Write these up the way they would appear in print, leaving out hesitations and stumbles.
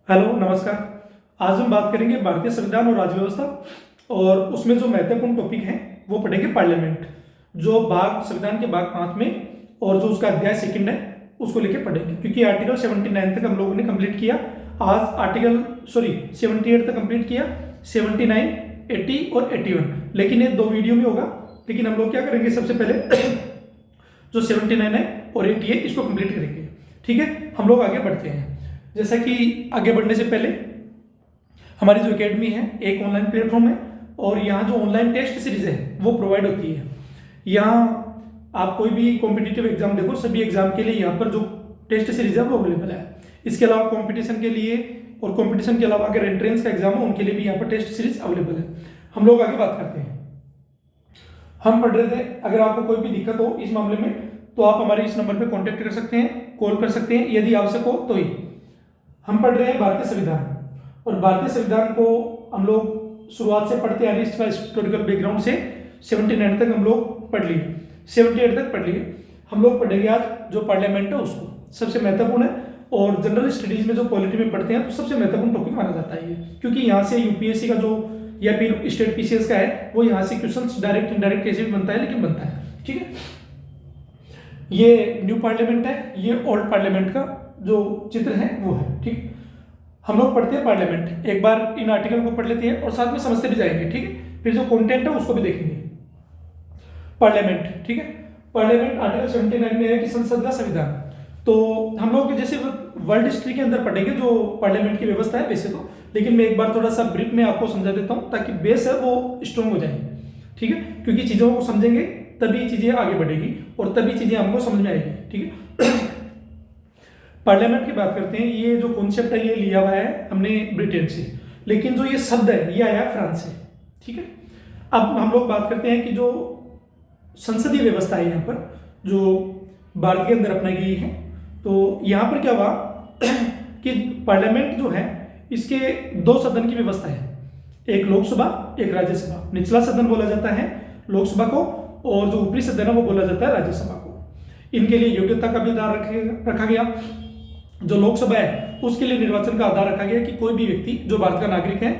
Hello नमस्कार। आज हम बात करेंगे भारतीय संविधान और राज्य व्यवस्था और उसमें जो महत्वपूर्ण टॉपिक हैं वो पढ़ेंगे पार्लियामेंट। जो भाग संविधान के भाग 5 में और जो उसका अध्याय सेकंड है उसको लेके पढ़ेंगे, क्योंकि आर्टिकल 79 तक हम लोगों ने कंप्लीट किया। आज आर्टिकल 78 तक कंप्लीट किया, 79, 80 और 81। लेकिन ये 2 वीडियो में होगा। लेकिन हम लोग क्या करेंगे, सबसे पहले जो 79 है और 80 है इसको कंप्लीट करेंगे। ठीक है, हम लोग आगे बढ़ते हैं। जैसा कि आगे बढ़ने से पहले हमारी जो एकेडमी है एक ऑनलाइन प्लेटफॉर्म है और यहाँ जो ऑनलाइन टेस्ट सीरीज है वो प्रोवाइड होती है। यहाँ आप कोई भी कॉम्पिटिटिव एग्जाम देखो, सभी एग्जाम के लिए यहाँ पर जो टेस्ट सीरीज है वो अवेलेबल है। इसके अलावा कंपटीशन के लिए और कंपटीशन के अलावा अगर एंट्रेंस का एग्जाम है उनके लिए भी यहाँ पर टेस्ट सीरीज अवेलेबल है। हम लोग आगे बात करते हैं। हम पढ़ रहे थे, अगर आपको कोई भी दिक्कत हो इस मामले में तो आप हमारे इस नंबर पर कॉन्टेक्ट कर सकते हैं, कॉल कर सकते हैं यदि आवश्यक हो तो ही। हम पढ़ रहे हैं भारतीय संविधान, और भारतीय संविधान को हम लोग शुरुआत से पढ़ते आ रहे हैं। इसका हिस्टोरिकल बैकग्राउंड से 79 तक हम लोग पढ़ लिए, 78 तक पढ़ लिए। हम लोग पढ़ेंगे आज जो पार्लियामेंट है उसको, सबसे महत्वपूर्ण है। और जनरल स्टडीज में जो पॉलिटी में पढ़ते हैं तो सबसे महत्वपूर्ण टॉपिक माना जाता है ये, क्योंकि यहाँ से यूपीएससी का जो या फिर स्टेट पीसीएस का है वो यहाँ से क्वेश्चन डायरेक्ट इनडायरेक्ट कैसे भी बनता है, लेकिन बनता है। ठीक है, ये न्यू पार्लियामेंट है, ये ओल्ड पार्लियामेंट का जो चित्र है वो है। ठीक, हम लोग पढ़ते हैं पार्लियामेंट। एक बार इन आर्टिकल को पढ़ लेते हैं और साथ में समझते भी जाएंगे। ठीक है, फिर जो कंटेंट है उसको भी देखेंगे। पार्लियामेंट, ठीक है, पार्लियामेंट आर्टिकल 79 में है कि संसद का संविधान। तो हम लोग जैसे वर्ल्ड हिस्ट्री के अंदर पढ़ेंगे जो पार्लियामेंट की व्यवस्था है वैसे तो, लेकिन मैं एक बार थोड़ा सा ब्रीफ में आपको समझा देता हूँ ताकि बेस है वो स्ट्रॉन्ग हो जाए। ठीक है, क्योंकि चीज़ों को समझेंगे तभी चीज़ें आगे बढ़ेगी और तभी चीज़ें हमको समझ में आएगी। ठीक है, पार्लियामेंट की बात करते हैं। ये जो कॉन्सेप्ट है ये लिया हुआ है हमने ब्रिटेन से, लेकिन जो ये शब्द है ये आया फ्रांस से। ठीक है, अब हम लोग बात करते हैं कि जो संसदीय व्यवस्था है यहाँ पर जो भारत के अंदर अपनाई गई है, तो यहाँ पर क्या हुआ कि पार्लियामेंट जो है इसके 2 सदन की व्यवस्था है, एक लोकसभा एक राज्यसभा। निचला सदन बोला जाता है लोकसभा को और जो ऊपरी सदन है वो बोला जाता है राज्यसभा को। इनके लिए योग्यता का भी आधार रखा गया। जो लोकसभा है उसके लिए निर्वाचन का आधार रखा गया कि कोई भी व्यक्ति जो भारत का नागरिक है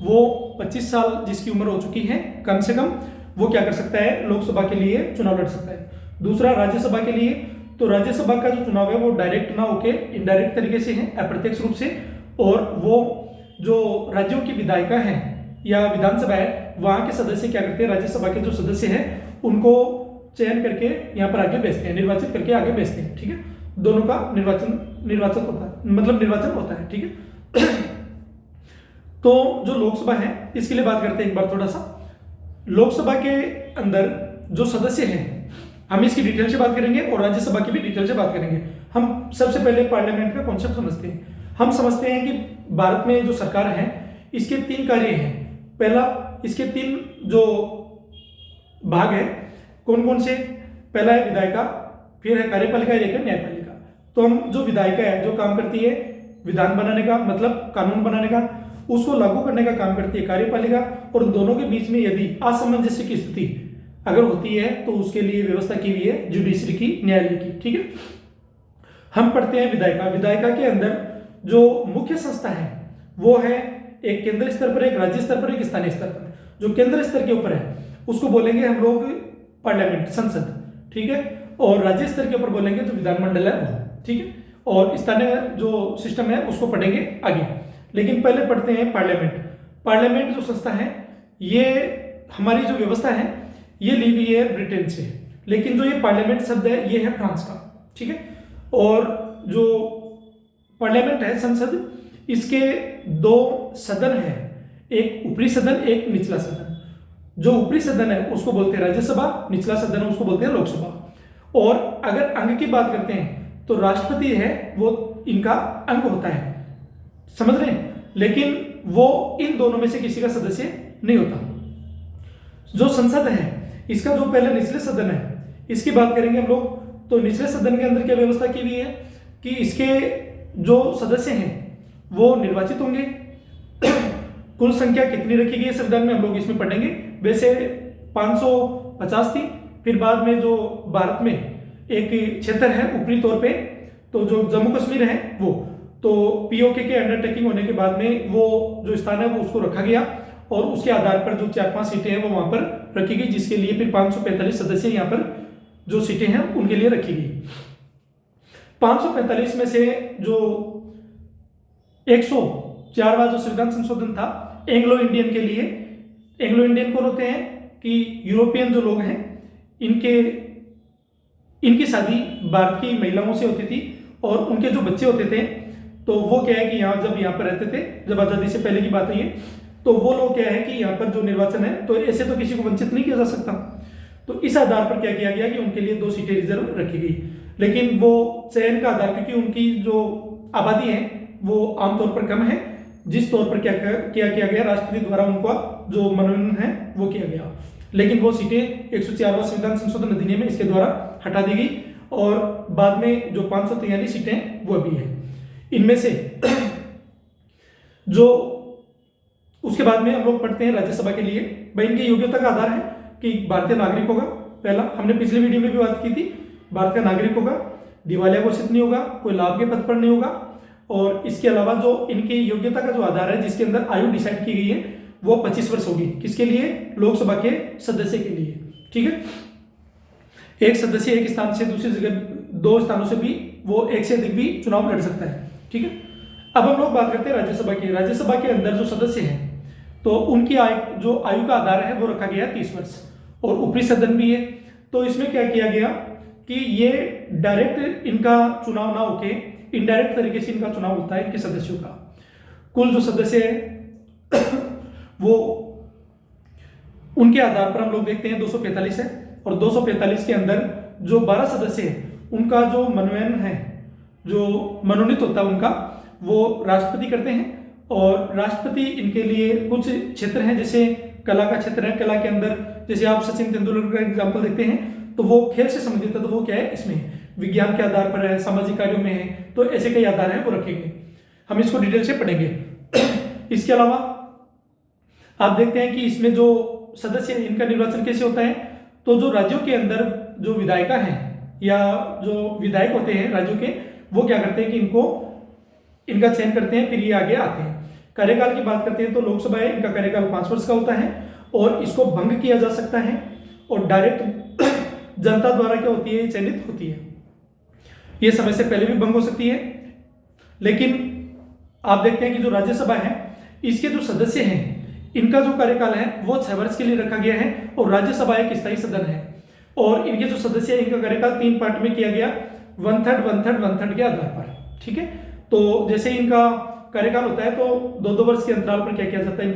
वो 25 साल जिसकी उम्र हो चुकी है कम से कम, वो क्या कर सकता है, लोकसभा के लिए चुनाव लड़ सकता है। दूसरा राज्यसभा के लिए, तो राज्यसभा का जो चुनाव है वो डायरेक्ट ना होके इनडायरेक्ट तरीके से है, अप्रत्यक्ष रूप से। और वो जो राज्यों की विधायिका है या विधानसभा है वहां के सदस्य क्या करते हैं, राज्यसभा के जो सदस्य हैं उनको चयन करके यहाँ पर आगे भेजते हैं, निर्वाचित करके आगे भेजते हैं। ठीक है, दोनों का निर्वाचन होता है, मतलब निर्वाचन होता है। ठीक है, तो जो लोकसभा है इसके लिए बात करते हैं एक बार थोड़ा सा। लोकसभा के अंदर जो सदस्य हैं हम इसकी डिटेल से बात करेंगे और राज्यसभा की भी डिटेल से बात करेंगे। हम सबसे पहले पार्लियामेंट का कॉन्सेप्ट समझते हैं। हम समझते हैं कि भारत में जो सरकार है इसके 3 कार्य हैं। पहला, इसके 3 जो भाग है कौन कौन से, पहला है विधायिका, फिर है कार्यपालिका, एक है न्यायपालिका। तो हम जो विधायिका है जो काम करती है विधान बनाने का, मतलब कानून बनाने का, उसको लागू करने का काम करती है कार्यपालिका। और दोनों के बीच में यदि असमंजस्य की स्थिति अगर होती है तो उसके लिए व्यवस्था की हुई है जुडिशरी की, न्यायालय की। ठीक है, हम पढ़ते हैं विधायिका। विधायिका के अंदर जो मुख्य संस्था है वो है एक केंद्र स्तर पर, एक राज्य स्तर पर, एक स्थानीय स्तर पर। जो केंद्र स्तर के ऊपर है उसको बोलेंगे हम लोग पार्लियामेंट, संसद। ठीक है, और राज्य स्तर के ऊपर बोलेंगे जो विधानमंडल है वो। ठीक है, और स्थानीय जो सिस्टम है उसको पढ़ेंगे आगे। लेकिन पहले पढ़ते हैं पार्लियामेंट। पार्लियामेंट जो संस्था है ये हमारी जो व्यवस्था है ये ली हुई है ब्रिटेन से, लेकिन जो ये पार्लियामेंट शब्द है ये है फ्रांस का। ठीक है, और जो पार्लियामेंट है संसद, इसके 2 सदन है, एक ऊपरी सदन एक निचला सदन। जो ऊपरी सदन है उसको बोलते हैं राज्यसभा, निचला सदन उसको बोलते हैं लोकसभा। और अगर अंग की बात करते हैं तो राष्ट्रपति है वो इनका अंग होता है, समझ रहे हैं, लेकिन वो इन दोनों में से किसी का सदस्य नहीं होता। जो संसद है इसका जो पहले निचले सदन है इसकी बात करेंगे हम लोग। तो निचले सदन के अंदर क्या व्यवस्था की हुई है कि इसके जो सदस्य हैं वो निर्वाचित होंगे। कुल संख्या कितनी रखी गई है संविधान में हम लोग इसमें पढ़ेंगे। वैसे 550 थी, फिर बाद में जो भारत में एक क्षेत्र है ऊपरी तौर पे, तो जो जम्मू कश्मीर है वो, तो पीओके के अंडरटेकिंग होने के बाद में वो जो स्थान है वो उसको रखा गया और उसके आधार पर जो 4-5 सीटें हैं वो वहां पर रखी गई, जिसके लिए फिर 545 सदस्य यहाँ पर जो सीटें हैं उनके लिए रखी गई। 545 में से जो 104वां जो संविधान संशोधन था एंग्लो इंडियन के लिए, एंग्लो इंडियन कौन होते हैं कि यूरोपियन जो लोग हैं इनकी शादी भारत की महिलाओं से होती थी और उनके जो बच्चे होते थे तो वो क्या है कि जब यहाँ पर रहते थे, जब आज़ादी से पहले की बात है ये, तो वो लोग क्या है कि यहाँ पर जो निर्वाचन है तो ऐसे तो किसी को वंचित नहीं किया जा सकता, तो इस आधार पर क्या किया गया कि उनके लिए 2 सीटें रिजर्व रखी गई। लेकिन वो चयन का आधार, क्योंकि उनकी जो आबादी है वो आमतौर पर कम है, जिस तौर पर क्या किया गया राष्ट्रपति द्वारा उनका जो मनोनयन है वो किया गया। लेकिन वो सीटें 104वां संविधान संशोधन अधिनियम में इसके द्वारा हटा दी गई और बाद में जो 543 सीटें वो भी है। इनमें से जो उसके बाद में हम लोग पढ़ते हैं राज्यसभा के लिए, भाई इनकी योग्यता का आधार है कि भारतीय नागरिक होगा, पहला हमने पिछले वीडियो में भी बात की थी, भारत का नागरिक होगा, दिवालिया घोषित नहीं होगा, कोई लाभ के पद पर नहीं होगा, और इसके अलावा जो इनकी योग्यता का जो आधार है जिसके अंदर आयु डिसाइड की गई है वो 25 वर्ष होगी। किसके लिए? लोकसभा के सदस्य के लिए। ठीक है, एक सदस्य एक स्थान से दूसरी जगह 2 स्थानों से भी वो एक से अधिक भी चुनाव लड़ सकता है। ठीक है, अब हम लोग बात करते हैं राज्यसभा की। राज्यसभा के अंदर जो सदस्य हैं तो उनकी जो आयु का आधार है वो रखा गया 30 वर्ष और ऊपरी सदन भी है। तो इसमें क्या किया गया कि ये डायरेक्ट इनका चुनाव ना होके इनडायरेक्ट तरीके से इनका चुनाव होता है इनके सदस्यों का। कुल जो सदस्य है वो उनके आधार पर हम लोग देखते हैं 245 है और 245 के अंदर जो 12 सदस्य हैं उनका जो मनोनयन है, जो मनोनीत होता है उनका, वो राष्ट्रपति करते हैं। और राष्ट्रपति इनके लिए कुछ क्षेत्र हैं, जैसे कला का क्षेत्र है, कला के अंदर जैसे आप सचिन तेंदुलकर का एग्जाम्पल देखते हैं तो वो खेल से संबंधित है, तो वो क्या है इसमें विज्ञान के आधार पर है, सामाजिक कार्यों में है, तो ऐसे कई आधार हैं वो रखे गए। हम इसको डिटेल से पढ़ेंगे। इसके अलावा आप देखते हैं कि इसमें जो सदस्य इनका निर्वाचन कैसे होता है, तो जो राज्यों के अंदर जो विधायिका हैं या जो विधायक होते हैं राज्यों के, वो क्या करते हैं कि इनका चयन करते हैं, फिर ये आगे आते हैं। कार्यकाल की बात करते हैं तो लोकसभा है, इनका कार्यकाल 5 वर्ष का होता है और इसको भंग किया जा सकता है और डायरेक्ट जनता द्वारा क्या होती है, चयनित होती है। ये समय से पहले भी भंग हो सकती है। लेकिन आप देखते हैं कि जो राज्यसभा है इसके जो सदस्य हैं इनका जो कार्यकाल है वो 6 वर्ष के लिए रखा गया है और राज्यसभा एक स्थायी सदन है और इनके जो सदस्य हैं इनका कार्यकाल 3 पार्ट में किया गया, 1/3 के आधार पर। ठीक है, तो जैसे इनका कार्यकाल होता है तो 2-2 वर्ष के अंतराल पर क्या किया जाता है,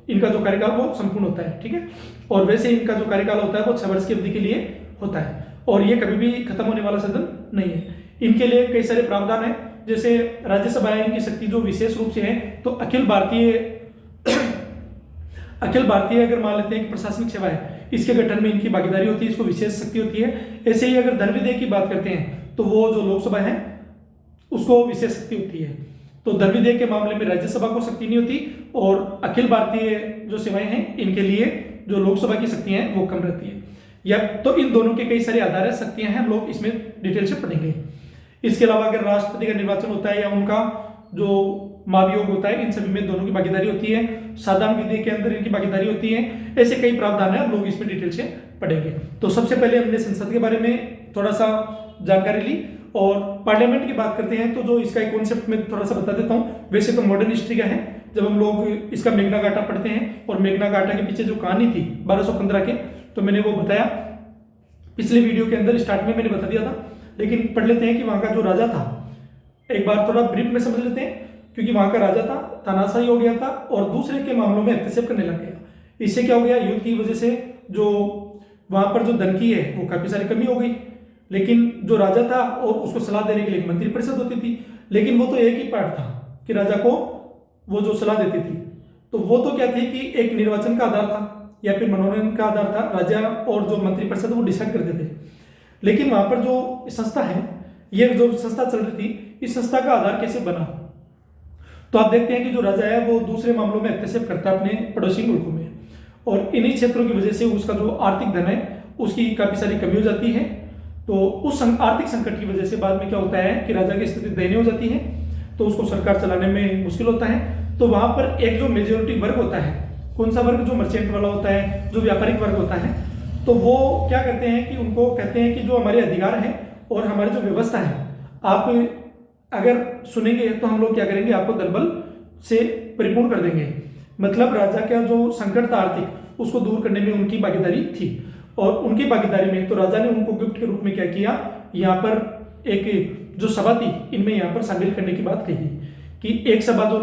इनका जो कार्यकाल वो संपूर्ण होता है। ठीक है, और वैसे इनका जो कार्यकाल होता है वो 6 वर्ष की अवधि के लिए होता है और ये कभी भी खत्म होने वाला सदन नहीं है। इनके लिए कई सारे प्रावधान है, जैसे राज्यसभा है इनकी शक्ति जो विशेष रूप से है तो अखिल भारतीय अगर मान लेते हैं कि प्रशासनिक सेवा है इसके गठन में इनकी भागीदारी होती है, इसको विशेष शक्ति होती है। ऐसे ही अगर धन विधेयक की बात करते हैं तो वो जो लोकसभा है उसको विशेष शक्ति होती है। तो धन विधेयक के मामले में राज्यसभा को शक्ति नहीं होती और अखिल भारतीय जो सेवाएं हैं इनके लिए जो लोकसभा की शक्तियां हैं वो कम रहती है। या तो इन दोनों के कई सारे आधार शक्तियां हैं, हम लोग इसमें डिटेल से पढ़ेंगे। इसके अलावा अगर राष्ट्रपति का निर्वाचन होता है या उनका जो महाभियोग होता है, इन सभी में दोनों की भागीदारी होती है। साधारण विधेयक के अंदर इनकी भागीदारी होती है। ऐसे कई प्रावधान है, हम लोग इसमें डिटेल से पढ़ेंगे। तो सबसे पहले हमने संसद के बारे में थोड़ा सा जानकारी ली और पार्लियामेंट की बात करते हैं तो जो इसका एक कॉन्सेप्ट में थोड़ा सा बता देता हूँ। वैसे तो मॉडर्न हिस्ट्री का है, जब हम लोग इसका मेघना घाटा पढ़ते हैं और मेघना घाटा के पीछे जो कहानी थी 1215 के, तो मैंने वो बताया पिछले वीडियो के अंदर, स्टार्ट में मैंने बता दिया था। लेकिन पढ़ लेते हैं कि वहाँ का जो राजा था, एक बार थोड़ा ब्रीफ में समझ लेते हैं, क्योंकि वहाँ का राजा था तानाशाही हो गया था और दूसरे के मामलों में हस्तक्षेप करने लग गया। इससे क्या हो गया, युद्ध की वजह से जो वहाँ पर जो धन की है वो काफ़ी सारी कमी हो गई। लेकिन जो राजा था और उसको सलाह देने के लिए एक मंत्रिपरिषद होती थी, लेकिन वो तो एक ही पार्ट था कि राजा को वो जो सलाह देती थी, तो वो तो क्या थी कि एक निर्वाचन का आधार था या फिर मनोनयन का आधार था। राजा और जो मंत्रिपरिषद वो डिसाइड करते थे। लेकिन वहाँ पर जो संस्था है, ये जो संस्था चल रही थी, इस संस्था का आधार कैसे बना, तो आप देखते हैं कि जो राजा है वो दूसरे मामलों में हस्तक्षेप करता है अपने पड़ोसी मुल्कों में और इन्हीं क्षेत्रों की वजह से उसका जो आर्थिक धन है उसकी काफ़ी सारी कमी हो जाती है। तो उस आर्थिक संकट की वजह से बाद में क्या होता है कि राजा की स्थिति दयनीय हो जाती है। तो उसको सरकार चलाने में मुश्किल होता है। तो वहाँ पर एक जो मेजोरिटी वर्ग होता है, कौन सा वर्ग, जो मर्चेंट वाला होता है, जो व्यापारिक वर्ग होता है, तो वो क्या करते हैं कि उनको कहते हैं कि जो हमारे अधिकार हैं और हमारी जो व्यवस्था है, आप अगर सुनेंगे तो हम लोग क्या करेंगे, आपको दलबल से परिपूर्ण कर देंगे। मतलब राजा का जो संकट था आर्थिक, उसको दूर करने में उनकी भागीदारी थी। और उनकी भागीदारी में तो राजा ने उनको गिफ्ट के रूप में क्या किया, यहाँ पर एक जो सभा थी इनमें यहाँ पर शामिल करने की बात कही कि एक सभा जो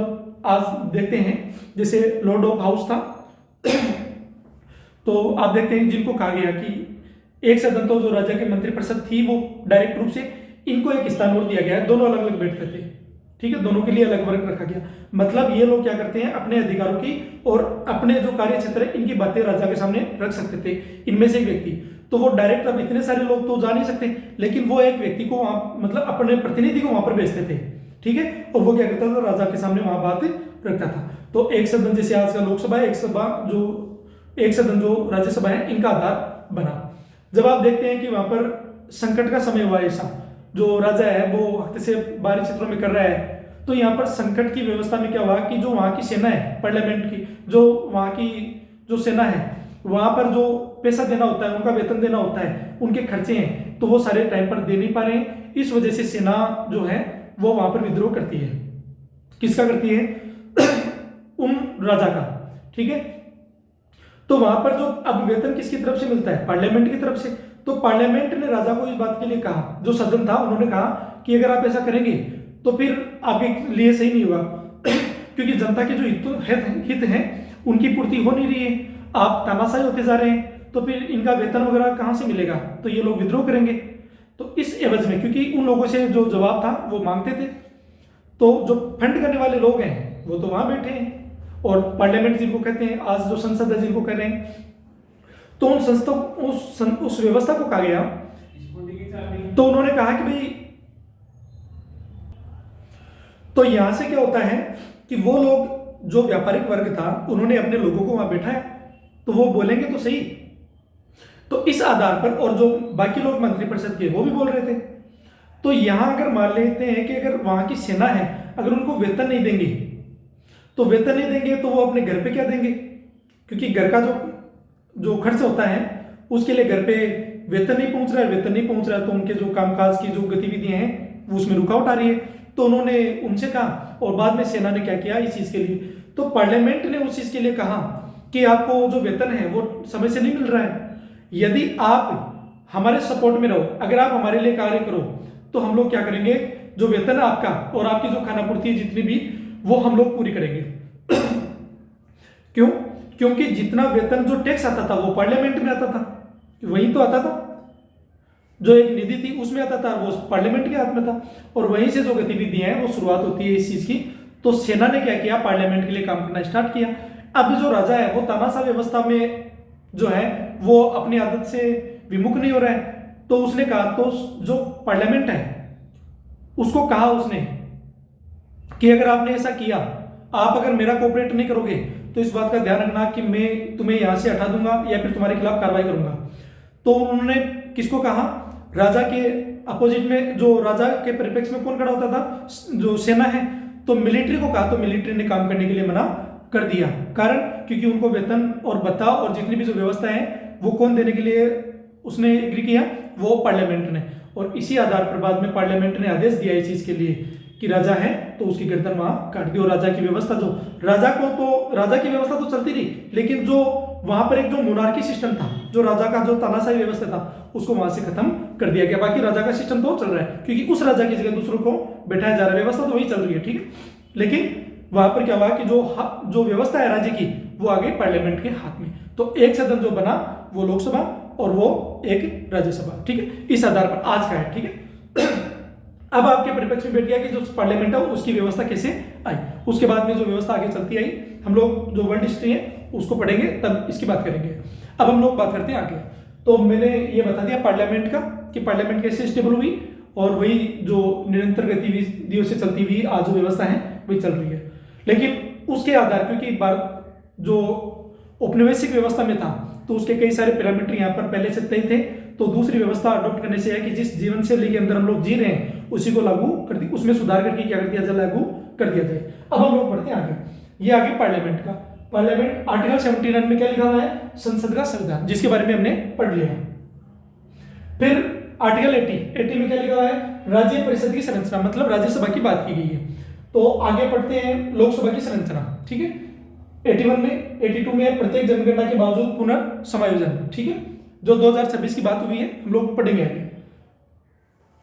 आज देखते हैं जैसे लॉर्ड ऑफ हाउस था तो आप देखते हैं जिनको कहा गया कि एक सदन, तो जो राजा के मंत्रिपरिषद थी वो डायरेक्ट रूप से इनको एक स्थान और दिया गया है, दोनों अलग अलग बैठते थे, ठीक है, दोनों के लिए अलग वर्ग रखा गया। मतलब ये लोग क्या करते हैं, अपने अधिकारों की और अपने जो कार्य क्षेत्र है इनकी बातें राजा के सामने रख सकते थे। इनमें से एक व्यक्ति, तो वो डायरेक्ट, अब इतने सारे लोग तो जा नहीं सकते, लेकिन वो एक व्यक्ति को वहां, मतलब अपने प्रतिनिधि को वहां पर भेजते थे, ठीक है, और वो क्या करता था, राजा के सामने वहां बात रखता था। तो एक सदन जैसे आज का लोकसभा है, एक सदन जो राज्यसभा है, इनका आधार बना। जब आप देखते हैं कि वहां पर संकट का समय हुआ, ऐसा जो राजा है वो हफ्ते से बाहरी क्षेत्रों में कर रहा है, तो यहाँ पर संकट की व्यवस्था में क्या हुआ कि जो वहाँ की सेना है, पार्लियामेंट की जो वहाँ की जो सेना है, वहाँ पर जो पैसा देना होता है, उनका वेतन देना होता है, उनके खर्चे हैं, तो वो सारे टाइम पर दे नहीं पा रहे हैं। इस वजह से सेना जो है वो वहाँ पर विद्रोह करती है। किसका करती है? उन राजा का, ठीक है। तो वहां पर जो अब वेतन किसकी तरफ से मिलता है? पार्लियामेंट की तरफ से। तो पार्लियामेंट ने राजा को इस बात के लिए कहा, जो सदन था उन्होंने कहा कि अगर आप ऐसा करेंगे तो फिर आपके लिए सही नहीं होगा क्योंकि जनता के जो हित हैं उनकी पूर्ति हो नहीं रही है, आप तानाशाही होते जा रहे हैं, तो फिर इनका वेतन वगैरह कहाँ से मिलेगा? तो ये लोग विद्रोह करेंगे। तो इस एवज में, क्योंकि उन लोगों से जो जवाब था वो मांगते थे, तो जो फंड करने वाले लोग हैं वो तो वहां बैठे हैं, और पार्लियामेंट जिनको कहते हैं, आज जो संसद है जिनको कह रहे हैं, तो उन संस्था उस व्यवस्था को कहा गया। तो उन्होंने कहा कि भाई, तो यहां से क्या होता है कि वो लोग जो व्यापारिक वर्ग था उन्होंने अपने लोगों को वहां बैठाया, तो वो बोलेंगे तो सही। तो इस आधार पर, और जो बाकी लोग मंत्रिपरिषद के वो भी बोल रहे थे, तो यहां अगर मान लेते हैं कि अगर वहां की सेना है, अगर उनको वेतन नहीं देंगे, तो वेतन नहीं देंगे तो वो अपने घर पे क्या देंगे? क्योंकि घर का जो खर्च होता है उसके लिए घर पे वेतन नहीं पहुंच रहा है, तो उनके जो कामकाज की जो गतिविधियां हैं वो उसमें रुकावट आ रही है। तो उन्होंने उनसे कहा, और बाद में सेना ने क्या किया इस चीज के लिए, तो पार्लियामेंट ने उस चीज के लिए कहा कि आपको जो वेतन है वो समय से नहीं मिल रहा है, यदि आप हमारे सपोर्ट में रहो, अगर आप हमारे लिए कार्य करो, तो हम लोग क्या करेंगे, जो वेतन है आपका और आपकी जो खाना पूर्ति है जितनी भी, वो हम लोग पूरी करेंगे। क्यों? क्योंकि जितना वेतन जो टैक्स आता था वो पार्लियामेंट में आता था, वहीं तो आता था, जो एक निधि थी उसमें आता था, वो पार्लियामेंट के हाथ में था, और वहीं से जो गतिविधियां हैं वो शुरुआत होती है इस चीज की। तो सेना ने क्या किया, पार्लियामेंट के लिए काम करना स्टार्ट किया। अब जो राजा है वो तानाशाह व्यवस्था में जो है वो अपनी आदत से विमुख नहीं हो रहा है, तो उसने कहा, तो जो पार्लियामेंट है उसको कहा उसने कि अगर आपने ऐसा किया, आप अगर मेरा कोऑपरेट नहीं करोगे तो इस बात का ध्यान रखना कि मैं तुम्हें यहां से हटा दूंगा या फिर तुम्हारे खिलाफ कार्रवाई करूंगा। तो उन्होंने किसको कहा? राजा के अपोजिट में, जो राजा के परिप्रेक्ष्य में कौन खड़ा होता था? जो सेना है, तो मिलिट्री को कहा, तो मिलिट्री ने काम करने के लिए मना कर दिया। कारण, क्योंकि उनको वेतन और भत्ता और जितनी भी जो व्यवस्था है वो कौन देने के लिए उसने एग्री किया? वो पार्लियामेंट ने। और इसी आधार पर बाद में पार्लियामेंट ने आदेश दिया इस चीज के लिए कि राजा है तो उसकी गर्दन वहां काट दी। और राजा की व्यवस्था, जो राजा की व्यवस्था तो चलती रही, लेकिन जो वहां पर एक जो मोनार्की सिस्टम था, जो राजा का जो तानाशाही व्यवस्था था, उसको वहां से खत्म कर दिया गया। बाकी राजा का सिस्टम तो चल रहा है, क्योंकि उस राजा की जगह दूसरों को बैठाया जा रहा है, व्यवस्था तो वही चल रही है, ठीक है। लेकिन वहां पर क्या हुआ कि जो व्यवस्था है राज्य की वो आ गई पार्लियामेंट के हाथ में। तो एक सदन जो बना वो लोकसभा और वो एक राज्यसभा, ठीक है। इस आधार पर आज का है, ठीक है। अब आपके परिप्रेक्ष्य में बैठ गया कि जो पार्लियामेंट है उसकी व्यवस्था कैसे आई। उसके बाद में जो व्यवस्था आगे चलती आई, हम लोग जो वर्ल्ड हिस्ट्री है उसको पढ़ेंगे, तब इसकी बात करेंगे। अब हम लोग बात करते हैं आगे। तो मैंने ये बता दिया पार्लियामेंट का, कि पार्लियामेंट कैसे स्टेबल हुई, और वही जो निरंतर गतिविधियों से चलती हुई आज जो व्यवस्था है वही चल रही है। लेकिन उसके आधार, क्योंकि भारत जो औपनिवेशिक व्यवस्था में था तो उसके कई सारे पैरामीटर यहाँ पर पहले से तय थे, तो दूसरी व्यवस्था अडॉप्ट करने से है कि जिस जीवन शैली के अंदर हम लोग जी रहे हैं उसी को लागू कर दी, उसमें सुधार करके क्या कर दिया जाए, लागू कर दिया जाए। अब हम लोग पढ़ते हैं आगे, ये आगे पार्लियामेंट का। पार्लियामेंट आर्टिकल 79 में क्या लिखा हुआ है, संसद का संविधान, जिसके बारे में हमने पढ़ लिया। फिर आर्टिकल 80 में क्या लिखा हुआ है, राज्य परिषद की संरचना, मतलब राज्यसभा की बात की गई है। तो आगे पढ़ते हैं लोकसभा की संरचना, ठीक है। 81 में, 82 में प्रत्येक जनगणना के बावजूद पुनर्समायोजन, ठीक है, जो 2026 की बात हुई है, हम लोग पढ़ेंगे आगे।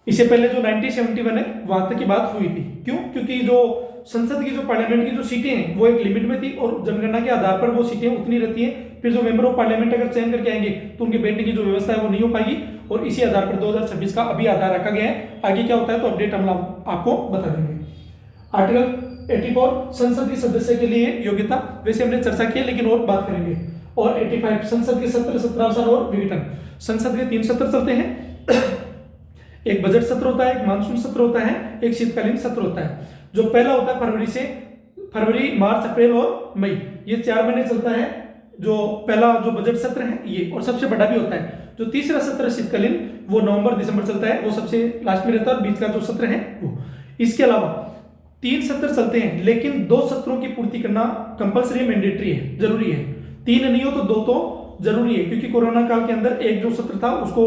इससे पहले जो 1971 है वहां तक की बात हुई थी। क्यों? क्योंकि जो संसद की, जो पार्लियामेंट की जो सीटें हैं वो एक लिमिट में थी और जनगणना के आधार पर वो सीटें उतनी रहती हैं। फिर जो मेंबर ऑफ पार्लियामेंट अगर चयन करके आएंगे तो उनके बैठने की जो व्यवस्था है वो नहीं हो पाएगी, और इसी आधार पर 2026 का अभी आधार रखा गया है। आगे क्या होता है तो अपडेट हम आपको बता देंगे। आर्टिकल 84 संसद के सदस्य के लिए योग्यता, वैसे हमने चर्चा की है लेकिन और बात करेंगे। और 85 संसद के सत्र, सत्रावसान और विघटन। संसद के 3 सत्र चलते हैं, एक बजट सत्र होता है, एक मानसून सत्र होता है, एक शीतकालीन सत्र होता है। जो पहला होता है फरवरी, मार्च, अप्रैल और मई, ये 4 महीने चलता है। जो पहला जो बजट सत्र है ये, और सबसे बड़ा भी होता है। जो तीसरा सत्र शीतकालीन, वो नवंबर दिसंबर चलता है, वो सबसे लास्ट में रहता है, और बीच का जो सत्र है वो। इसके अलावा 3 सत्र चलते हैं, लेकिन 2 सत्रों की पूर्ति करना कंपल्सरी, मैंडेटरी है, जरूरी है। 3 नहीं हो तो 2 तो जरूरी है, क्योंकि कोरोना काल के अंदर एक जो सत्र था उसको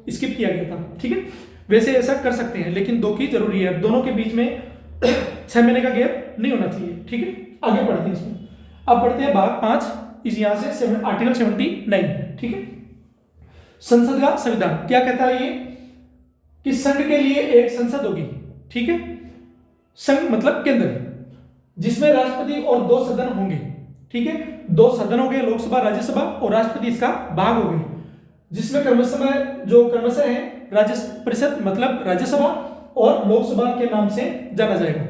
स्किप किया गया था, ठीक है। वैसे ऐसा कर सकते हैं, लेकिन 2 की जरूरी है, दोनों के बीच में 6 महीने का गैप नहीं होना चाहिए, ठीक है। आगे पढ़ते हैं इसमें। अब पढ़ते हैं भाग 5, इस यहां से आर्टिकल 79, ठीक है। संसद का संविधान क्या कहता है ये, कि संघ के लिए एक संसद होगी, ठीक है। संघ मतलब केंद्र, जिसमें राष्ट्रपति और 2 सदन होंगे, ठीक है। 2 सदन हो गए, लोकसभा, राज्यसभा, और राष्ट्रपति इसका भाग हो गए, जिसमें क्रमशः है राज्य परिषद मतलब राज्यसभा और लोकसभा के नाम से जाना जाएगा।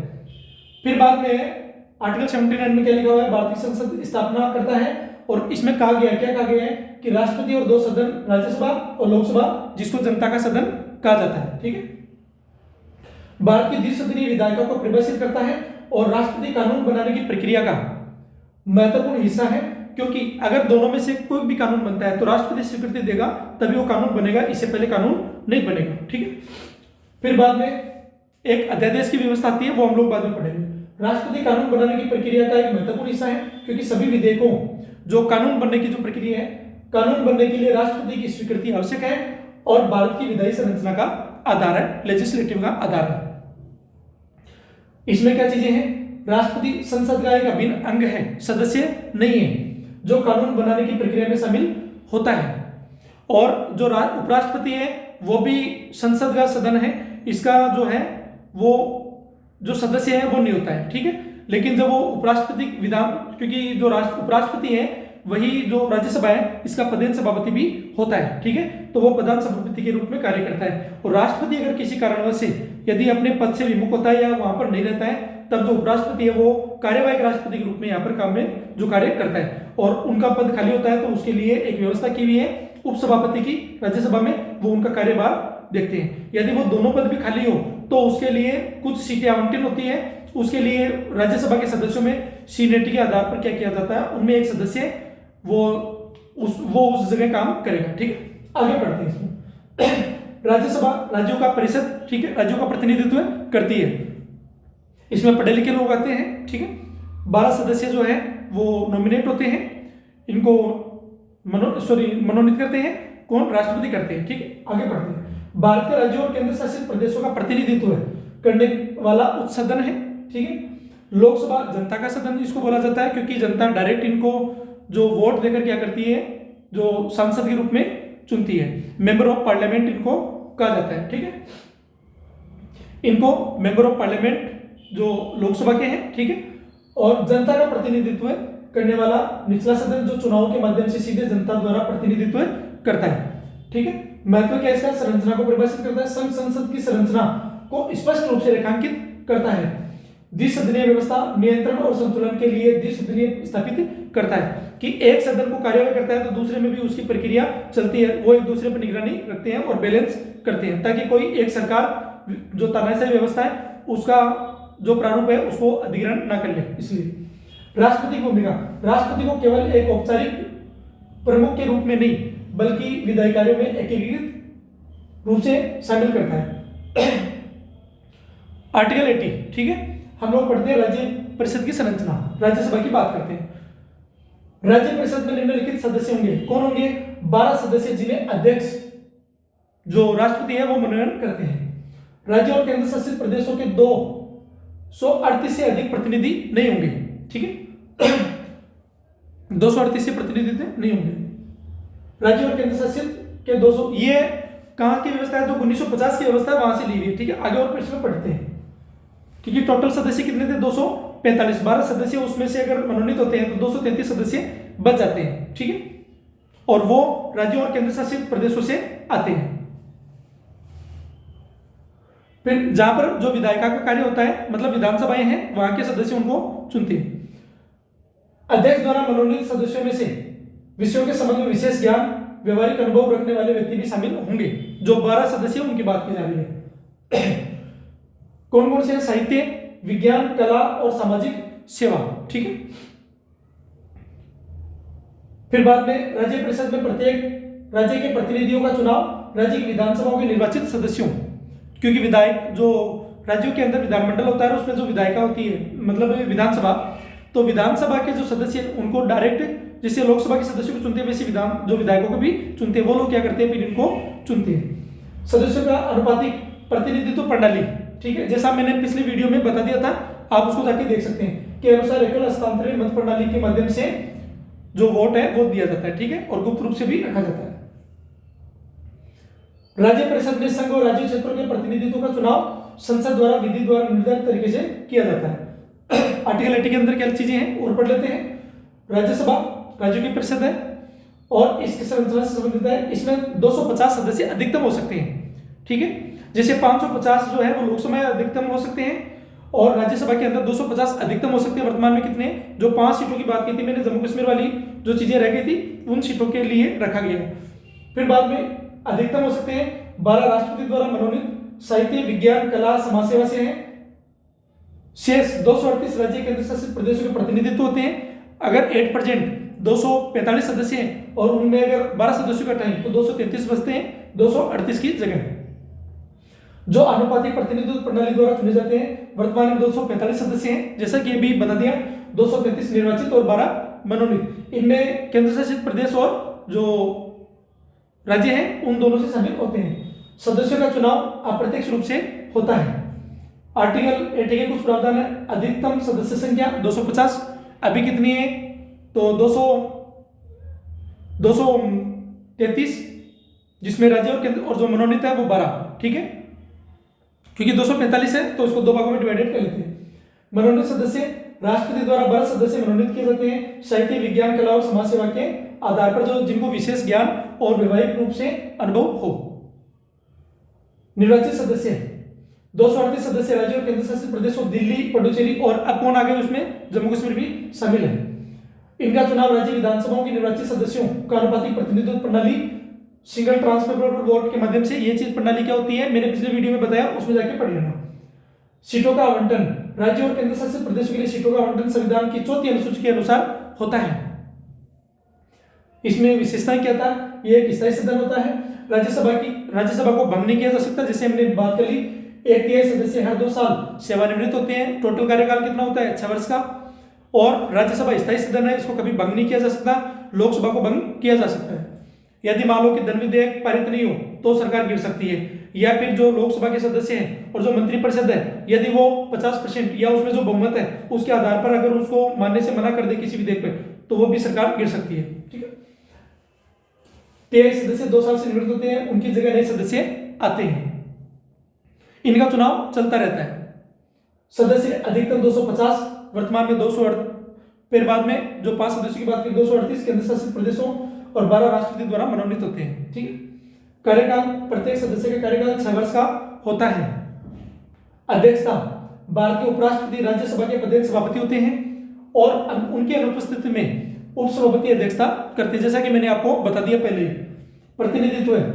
फिर बाद में आर्टिकल 79 में क्या लिखा हुआ है, भारतीय संसद स्थापना करता है, और इसमें क्या कहा गया है कि राष्ट्रपति और 2 सदन, राज्यसभा और लोकसभा, जिसको जनता का सदन कहा जाता है, ठीक है। भारत की द्विसदनीय विधायिका को परिभाषित करता है, और राष्ट्रपति कानून बनाने की प्रक्रिया का महत्वपूर्ण हिस्सा है, क्योंकि अगर दोनों में से कोई भी कानून बनता है तो राष्ट्रपति स्वीकृति देगा तभी वो कानून बनेगा, इससे पहले कानून नहीं बनेगा, ठीक है। फिर बाद में एक अध्यादेश की व्यवस्था आती है, वो हम लोग बाद में पढ़ेंगे। राष्ट्रपति कानून बनाने की प्रक्रिया का एक महत्वपूर्ण हिस्सा है, क्योंकि सभी विधेयकों, जो कानून बनने की जो प्रक्रिया है, कानून बनने के लिए राष्ट्रपति की स्वीकृति आवश्यक है, और भारत की विधायी संरचना का आधार है, लेजिस्लेटिव का आधार है। इसमें क्या चीजें हैं, राष्ट्रपति संसद का एक अभिन्न अंग है, सदस्य नहीं है, जो कानून बनाने की प्रक्रिया में शामिल होता है। और जो उपराष्ट्रपति है वो भी संसद का सदन है, इसका जो है वो जो सदस्य है वो नहीं होता है, ठीक है। लेकिन जब वो उपराष्ट्रपति विधान, क्योंकि जो उपराष्ट्रपति है वही जो राज्यसभा है इसका प्रधान सभापति भी होता है, ठीक है। तो वो प्रधान सभापति के रूप में कार्य करता है, और राष्ट्रपति अगर किसी कारणवश से यदि अपने पद से विमुख होता है या वहां पर नहीं रहता है, तब जो उपराष्ट्रपति है वो कार्यवाहक राष्ट्रपति के रूप में यहाँ पर काम में जो कार्य करता है, और उनका पद खाली होता है तो उसके लिए एक व्यवस्था की हुई है उपसभापति की राज्यसभा में, वो उनका कार्यभार देखते हैं। यदि वो दोनों पद भी खाली हो तो उसके लिए कुछ सीटें आवंटन होती है, उसके लिए राज्यसभा के सदस्यों में सीनियरिटी के आधार पर क्या किया जाता है, उनमें एक सदस्य वो उस जगह काम करेगा, ठीक है। आगे बढ़ते हैं इसमें। राज्यसभा राज्यों का परिषद, ठीक है, राज्यों का प्रतिनिधित्व करती है। इसमें पढ़े लिखे लोग आते हैं, ठीक है। 12 सदस्य जो है वो नॉमिनेट होते हैं, इनको मनोनीत करते हैं, कौन, राष्ट्रपति करते हैं, ठीक है। आगे बढ़ते हैं। भारत के राज्यों और केंद्र शासित प्रदेशों का प्रतिनिधित्व करने वाला उच्च सदन है, ठीक है। लोकसभा जनता का सदन इसको बोला जाता है, क्योंकि जनता डायरेक्ट इनको जो वोट देकर क्या करती है, जो सांसद के रूप में चुनती है। मेंबर ऑफ पार्लियामेंट इनको कहा जाता है, ठीक है। इनको मेंबर ऑफ पार्लियामेंट जो लोकसभा के हैं, ठीक है। और जनता का प्रतिनिधित्व करने वाला निचला सदन, जो चुनाव के माध्यम से सीधे जनता द्वारा प्रतिनिधित्व करता है, ठीक है। महत्व क्या इसका, संरचना को परिभाषित करता है, संघ संसद की संरचना को स्पष्ट रूप से रेखांकित करता है, द्विसदनीय व्यवस्था नियंत्रण और संतुलन के लिए द्विसदनीय स्थापित करता है, कि एक सदन को कार्यवाही करता है तो दूसरे में भी उसकी प्रक्रिया चलती है, वो एक दूसरे पर निगरानी रखते हैं और बैलेंस करते हैं, ताकि कोई एक सरकार जो तानाशाही व्यवस्था है उसका जो प्रारूप है उसको अधिग्रहण ना कर ले। इसलिए राष्ट्रपति की भूमिका, राष्ट्रपति को केवल एक औपचारिक प्रमुख के रूप में नहीं बल्कि विधायी कार्यों में एकीकृत रूप से शामिल करता है। आर्टिकल 80, ठीक है। हम लोग पढ़ते हैं राज्य परिषद की संरचना, राज्यसभा की बात करते हैं। राज्य परिषद में निम्नलिखित सदस्य होंगे, कौन होंगे? 12 सदस्य जिन्हें अध्यक्ष जो राष्ट्रपति है वो मनोनयन करते हैं। राज्य और केंद्र शासित प्रदेशों के 238 से अधिक प्रतिनिधि नहीं होंगे, ठीक है। 238 से प्रतिनिधि नहीं होंगे। राज्य और केंद्र शासित के 200, ये कहाँ की व्यवस्था है? जो 1950 की व्यवस्था है वहां से ली हुई है, ठीक है। आगे और प्रश्न में पढ़ते हैं, ठीक है। टोटल सदस्य कितने थे? 245। 12 सदस्य उसमें से अगर मनोनीत होते हैं तो 233 सदस्य बच जाते हैं, ठीक है। और वो राज्यों और केंद्र शासित प्रदेशों से आते हैं। फिर जहां पर जो विधायिका का कार्य होता है, मतलब विधानसभाएं हैं, वहां के सदस्य उनको चुनते हैं। अध्यक्ष द्वारा मनोनीत सदस्यों में से विषयों के संबंध में विशेष ज्ञान, व्यवहारिक अनुभव रखने वाले व्यक्ति भी शामिल होंगे। जो 12 सदस्य उनकी बात की जा रही है। कौन कौन से? साहित्य, विज्ञान, कला और सामाजिक सेवा, ठीक है। फिर बाद में राज्य परिषद में प्रत्येक राज्य के प्रतिनिधियों का चुनाव राज्य की विधानसभाओं के निर्वाचित सदस्यों, क्योंकि विधायक जो राज्यों के अंदर विधानमंडल होता है उसमें जो विधायिका होती है, मतलब विधानसभा, तो विधानसभा के जो सदस्य उनको डायरेक्ट जैसे लोकसभा के सदस्यों को चुनते हैं वैसे जो विधायकों को भी चुनते हैं। वो लोग क्या करते हैं? फिर इनको चुनते हैं। सदस्यों का अनुपातिक प्रतिनिधित्व प्रणाली, ठीक है, जैसा मैंने पिछली वीडियो में बता दिया था, आप उसको जाके देख सकते हैं, के अनुसार एकल हस्तांतरण मत प्रणाली के माध्यम से जो वोट है वो दिया जाता है, ठीक है, और गुप्त रूप से भी रखा जाता है। राज्य परिषद में संघ और राज्य क्षेत्रों के प्रतिनिधित्व का चुनाव संसद द्वारा विधि द्वारा निर्धारित तरीके से किया जाता है। आर्टिकल 80 के अंदर क्या चीजें हैं और पढ़ लेते हैं। राज्यसभा राज्यों की परिषद है और इसकी संरचना से संबंधित है। इसमें 250 सदस्य अधिकतम हो सकते हैं, ठीक है। जैसे 550 जो है वो लोकसभा में अधिकतम हो सकते हैं और राज्यसभा के अंदर 250 अधिकतम हो सकते हैं। वर्तमान में कितने? जो 5 सीटों की बात की थी मैंने, जम्मू कश्मीर वाली जो चीजें रह गई थी उन सीटों के लिए रखा गया है। फिर बाद में अधिकतम हो सकते हैं 12 राष्ट्रपति द्वारा मनोनीत, साहित्य, विज्ञान, कला, समाज सेवा से हैं। शेष 238 राज्य केंद्र शासित प्रदेशों के प्रतिनिधित्व होते हैं। अगर 8% 245 सदस्य हैं और उनमें अगर 12 सदस्यों का टाइम तो 233 बचते हैं 238 की जगह। जो अनुपातिक प्रतिनिधित्व प्रणाली द्वारा चुने जाते हैं, वर्तमान में 245 सदस्य हैं, जैसा कि अभी बता दिया, 233 निर्वाचित और 12 मनोनीत। इनमें केंद्र शासित प्रदेश और जो राज्य हैं उन दोनों से शामिल होते हैं। सदस्यों का चुनाव अप्रत्यक्ष रूप से होता है। आर्टिकल 80 के कुछ प्रावधान है। अधिकतम सदस्य संख्या 250, अभी कितनी है? तो 233, जिसमें राज्य और केंद्र और जो मनोनीत है वो 12, ठीक है। क्योंकि 245 है तो इसको 2 भागों में डिवाइडेड कर लेते हैं। मनोनीत सदस्य राष्ट्रपति द्वारा 12 सदस्य मनोनीत किए जाते हैं। साहित्य, विज्ञान, कला और समाज सेवा के आधार पर जो जिनको विशेष ज्ञान और व्यवहारिक रूप से अनुभव हो। निर्वाचित सदस्य 238 सदस्य राज्य और केंद्र शासित प्रदेशों दिल्ली, पुडुचेरी और अब कौन आ गए उसमें? जम्मू कश्मीर भी शामिल है। इनका चुनाव राज्य विधानसभाओं के निर्वाचित सदस्यों का अनुपातिक प्रतिनिधित्व प्रणाली सिंगल ट्रांसफरेबल वोट के माध्यम से। ये चीज प्रणाली क्या होती है मैंने पिछले वीडियो में बताया, उसमें जाके पढ़ लेना। सीटों का आवंटन राज्य और केंद्र शासित प्रदेशों के लिए सीटों का आवंटन संविधान की 4वीं अनुसूची के अनुसार होता है। इसमें विशेषताएं क्या था? ये एक स्थायी सदन होता है। राज्यसभा को भंग नहीं किया जा सकता, जैसे हमने बात कर ली। 1/3 सदस्य हर 2 साल सेवानिवृत्त होते हैं। टोटल कार्यकाल कितना होता है? 6 वर्ष का। और राज्यसभा स्थायी सदन है, इसको कभी भंग नहीं किया जा सकता। लोकसभा को भंग किया जा सकता है। यदि मान लो कि धन विधेयक पारित नहीं हो तो सरकार गिर सकती है, या फिर जो लोकसभा के सदस्य हैं और जो मंत्रिपरिषद है यदि वो 50% या उसमें जो बहुमत है उसके आधार पर अगर उसको मानने से मना कर दे किसी विधेयक पे तो वो भी सरकार गिर सकती है, ठीक है। 23 सदस्य 2 साल से निवृत्त होते हैं, उनकी जगह नए सदस्य आते हैं। इनका चुनाव चलता रहता है। सदस्य अधिकतम 250, वर्तमान में 200। फिर बाद में जो 5 सदस्यों की बात की 238 केंद्र शासित प्रदेशों और 12 राष्ट्रपति द्वारा मनोनीत होते हैं, ठीक है। कार्यकाल प्रत्येक सदस्य का कार्यकाल 6 वर्ष का होता है। अध्यक्षता भारतीय उपराष्ट्रपति राज्यसभा के प्रदेश सभापति होते हैं और उनके अनुपस्थिति में उपसभापति अध्यक्षता करते हैं, जैसा कि मैंने आपको बता दिया पहले। प्रतिनिधित्व है,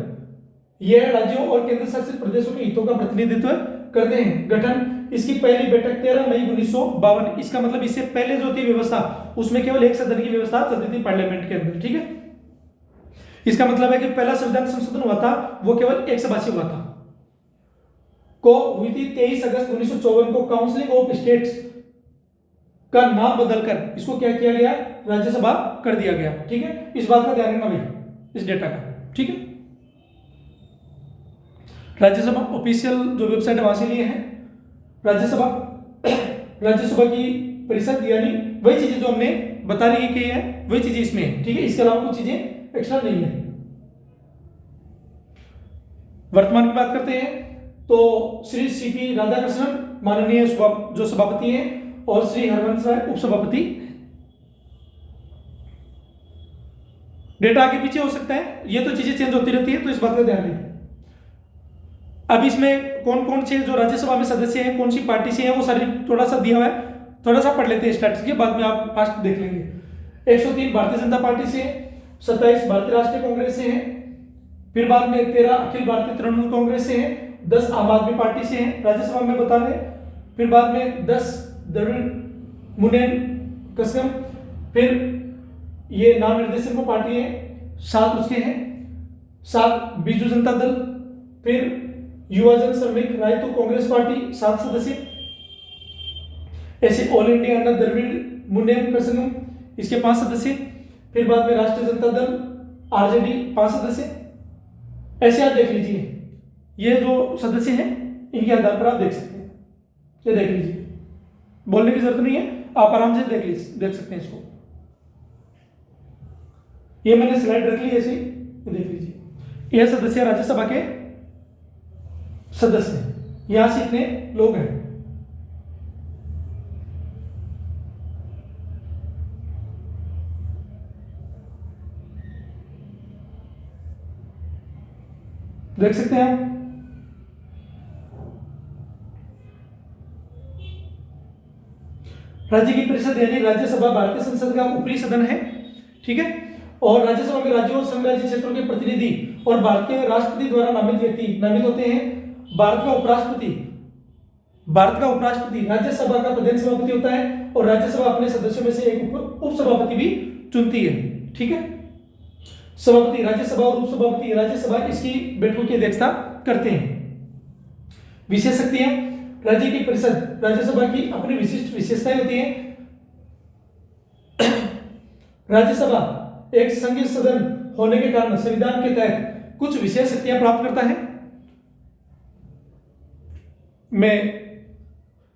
यह राज्यों और केंद्र शासित प्रदेशों के हितों का प्रतिनिधित्व करते हैं। गठन इसकी पहली बैठक 13 मई 1952। इसका मतलब इससे पहले जो थी व्यवस्था उसमें केवल एक सदन की व्यवस्था चलती थी पार्लियामेंट के अंदर, ठीक है। इसका मतलब है कि पहला संविधान संशोधन हुआ था वो केवल एक सभा से हुआ था। को हुई थी 23 अगस्त 1954 को काउंसिलिंग ऑफ स्टेट्स का नाम बदलकर इसको क्या किया गया, राज्यसभा कर दिया गया। ठीक है, इस बात का ध्यान रखना भाई, इस डेटा का। ठीक है, राज्यसभा ऑफिशियल जो वेबसाइट है वहां से लिए हैं। राज्यसभा राज्यसभा की परिषद यानी वही चीजें जो हमने बता रही की है वही चीजें इसमें है। ठीक है, इसके अलावा कुछ चीजें एक्स्ट्रा नहीं है। वर्तमान की बात करते हैं तो श्री सीपी राधाकृष्णन माननीय जो सभापति हैं और श्री हरवंश राय उपसभापति। डेटा आगे पीछे हो सकता है, ये तो चीजें चेंज होती रहती है, तो इस बात का ध्यान रखें। अब इसमें कौन कौन से जो राज्यसभा में सदस्य हैं, कौन सी पार्टी से हैं, वो सारी थोड़ा सा दिया हुआ है, थोड़ा सा पढ़ लेते हैं स्टैटिस्टिक्स के, बाद में आप फास्ट देख लेंगे। 103 भारतीय जनता पार्टी से, 27 भारतीय राष्ट्रीय कांग्रेस से हैं, फिर बाद में 13 अखिल भारतीय तृणमूल कांग्रेस से हैं, 10 आम आदमी पार्टी से हैं राज्यसभा में बता रहे, फिर बाद में 10 द्रविड़ मुनेत्र कझगम, फिर ये नाम निर्देशन को पार्टी है, 7 उसके हैं, 7 बीजू जनता दल, फिर युवा जन श्रमिक रायतु कांग्रेस पार्टी 7 सदस्य, ऐसे ऑल इंडिया अन्ना द्रविड़ मुनेत्र कझगम इसके 5 सदस्य, फिर बाद में राष्ट्रीय जनता दल आरजेडी 5 सदस्य। ऐसे आप देख लीजिए, ये जो सदस्य हैं इनके आधार पर आप देख सकते हैं, ये देख लीजिए, बोलने की जरूरत नहीं है, आप आराम से देख सकते हैं इसको। ये मैंने स्लाइड रख ली ऐसे, ये देख लीजिए, ये सदस्य राज्यसभा के सदस्य, यहां से इतने लोग हैं। देख सकते हैं आप, राज्य की परिषद यानी राज्यसभा भारतीय संसद का ऊपरी सदन है। ठीक है, और राज्यसभा में राज्यों और संघ राज्य क्षेत्रों के प्रतिनिधि और भारत के राष्ट्रपति द्वारा नामित व्यक्ति नामित होते हैं। भारत का उपराष्ट्रपति राज्यसभा का प्रधान सभापति होता है और राज्यसभा अपने सदस्यों में से एक उपसभापति भी चुनती है। ठीक है, सभापति राज्यसभा और उपसभापति राज्यसभा इसकी बैठकों की अध्यक्षता करते हैं। विशेष शक्तियां, राज्य की परिषद राज्यसभा की अपनी विशिष्ट विशेषताएं होती हैं। राज्यसभा एक संघीय सदन होने के कारण संविधान के तहत कुछ विशेष शक्तियां प्राप्त करता है। मैं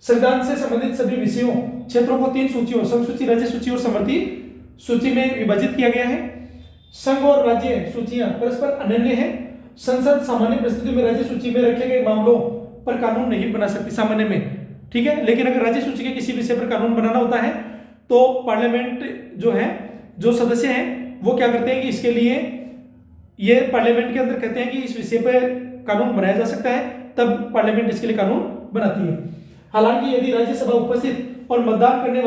संविधान से संबंधित सभी विषयों क्षेत्रों को 3 सूचियों संसूची, राज्य सूची और समवर्ती सूची में विभाजित किया गया है। संघ और राज्य सूचियां परस्पर अनन्य हैं। संसद सामान्य परिस्थितियों में राज्य सूची में रखे गए मामलों पर कानून नहीं बना सकती सामान्य में। ठीक है, लेकिन अगर राज्य सूची के किसी विषय पर कानून बनाना होता है तो पार्लियामेंट जो है, जो सदस्य हैं वो क्या करते हैं कि इसके लिए ये पार्लियामेंट के अंदर कहते हैं कि इस विषय पर कानून बनाया जा सकता है, तब पार्लियामेंट इसके लिए कानून बनाती है। हालांकि यदि राज्यसभा उपस्थित और मतदान करने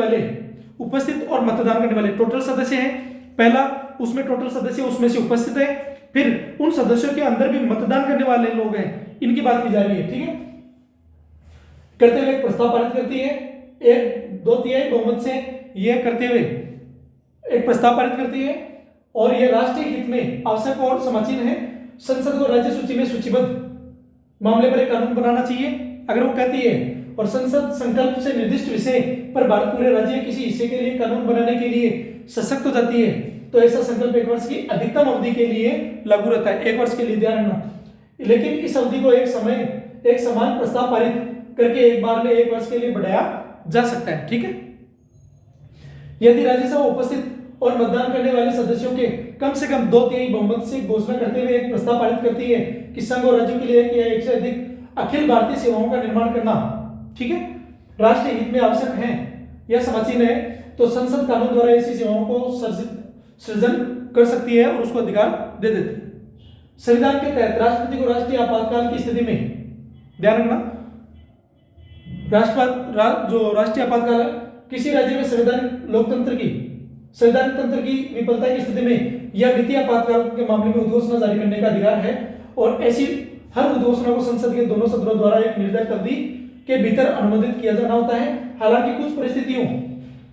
वाले टोटल सदस्य हैं, पहला उसमें टोटल सदस्य उसमें से उपस्थित है, फिर उन सदस्यों के अंदर भी मतदान करने वाले लोग हैं, इनकी बात की जा रही है। ठीक है, करते हुए प्रस्ताव पारित करती है, 1/2 बहुमत से यह करते हुए एक प्रस्ताव पारित करती है और यह राष्ट्रीय हित में आवश्यक और समीचीन है। संसद को राज्य सूची में सूचीबद्ध मामले पर एक कानून बनाना चाहिए अगर वो कहती है, और संसद संकल्प से निर्दिष्ट विषय पर भारत पूरे राज्य किसी हिस्से के लिए कानून बनाने के लिए सशक्त हो जाती है तो ऐसा संकल्प 1 वर्ष की अधिकतम अवधि के लिए लागू रहता है। 1 वर्ष के लिए ध्यान रखना, लेकिन इस अवधि को एक समान प्रस्ताव पारित करके एक बार में 1 वर्ष के लिए बढ़ाया जा सकता है। ठीक है, यदि राज्यसभा उपस्थित और मतदान करने वाले सदस्यों के कम से कम 2/3 बहुमत से घोषणा करते हुए एक प्रस्ताव पारित करती है कि संघ और राज्यों के लिए एक या एक से अधिक अखिल भारतीय सेवाओं का निर्माण करना, ठीक है, राष्ट्रीय हित में आवश्यक है या समीचीन है, तो संसद कानून द्वारा ऐसी सेवाओं को सृजन कर सकती है और उसको अधिकार दे देती है। संविधान के तहत राष्ट्रपति को राष्ट्रीय आपातकाल की स्थिति में, ध्यान रखना, राष्ट्रीय आपातकाल है, किसी राज्य में संविधान तंत्र की विफलता की स्थिति में या वित्तीय आपातकाल के मामले में उद्घोषणा जारी करने का अधिकार है और ऐसी हर उद्घोषणा को संसद के दोनों सदनों द्वारा एक निर्धारित अवधि के भीतर अनुमोदित किया जाना होता है। हालांकि कुछ परिस्थितियों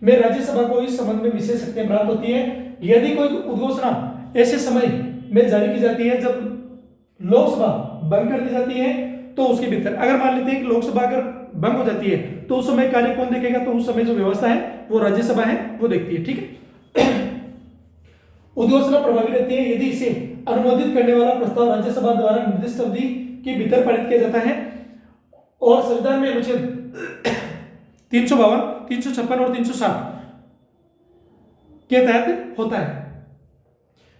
में राज्यसभा को इस संबंध में विशेष शक्तियां प्राप्त होती है। यदि कोई उद्घोषणा ऐसे समय में जारी की जाती है जब लोकसभा बंद कर दी जाती है तो उसके भीतर अगर मान लेते हैं कि लोकसभा अगर भंग हो जाती है तो उस समय कार्य कौन देखेगा, तो उस समय जो व्यवस्था है वो राज्यसभा है वो देखती है। ठीक है। उद्घोषणा प्रभावी रहती है यदि इसे अनुमोदित करने वाला प्रस्ताव राज्यसभा द्वारा निर्दिष्ट अवधि के भीतर पारित किया जाता है और संविधान में अनुच्छेद 352, 356 और 360 के तहत होता है।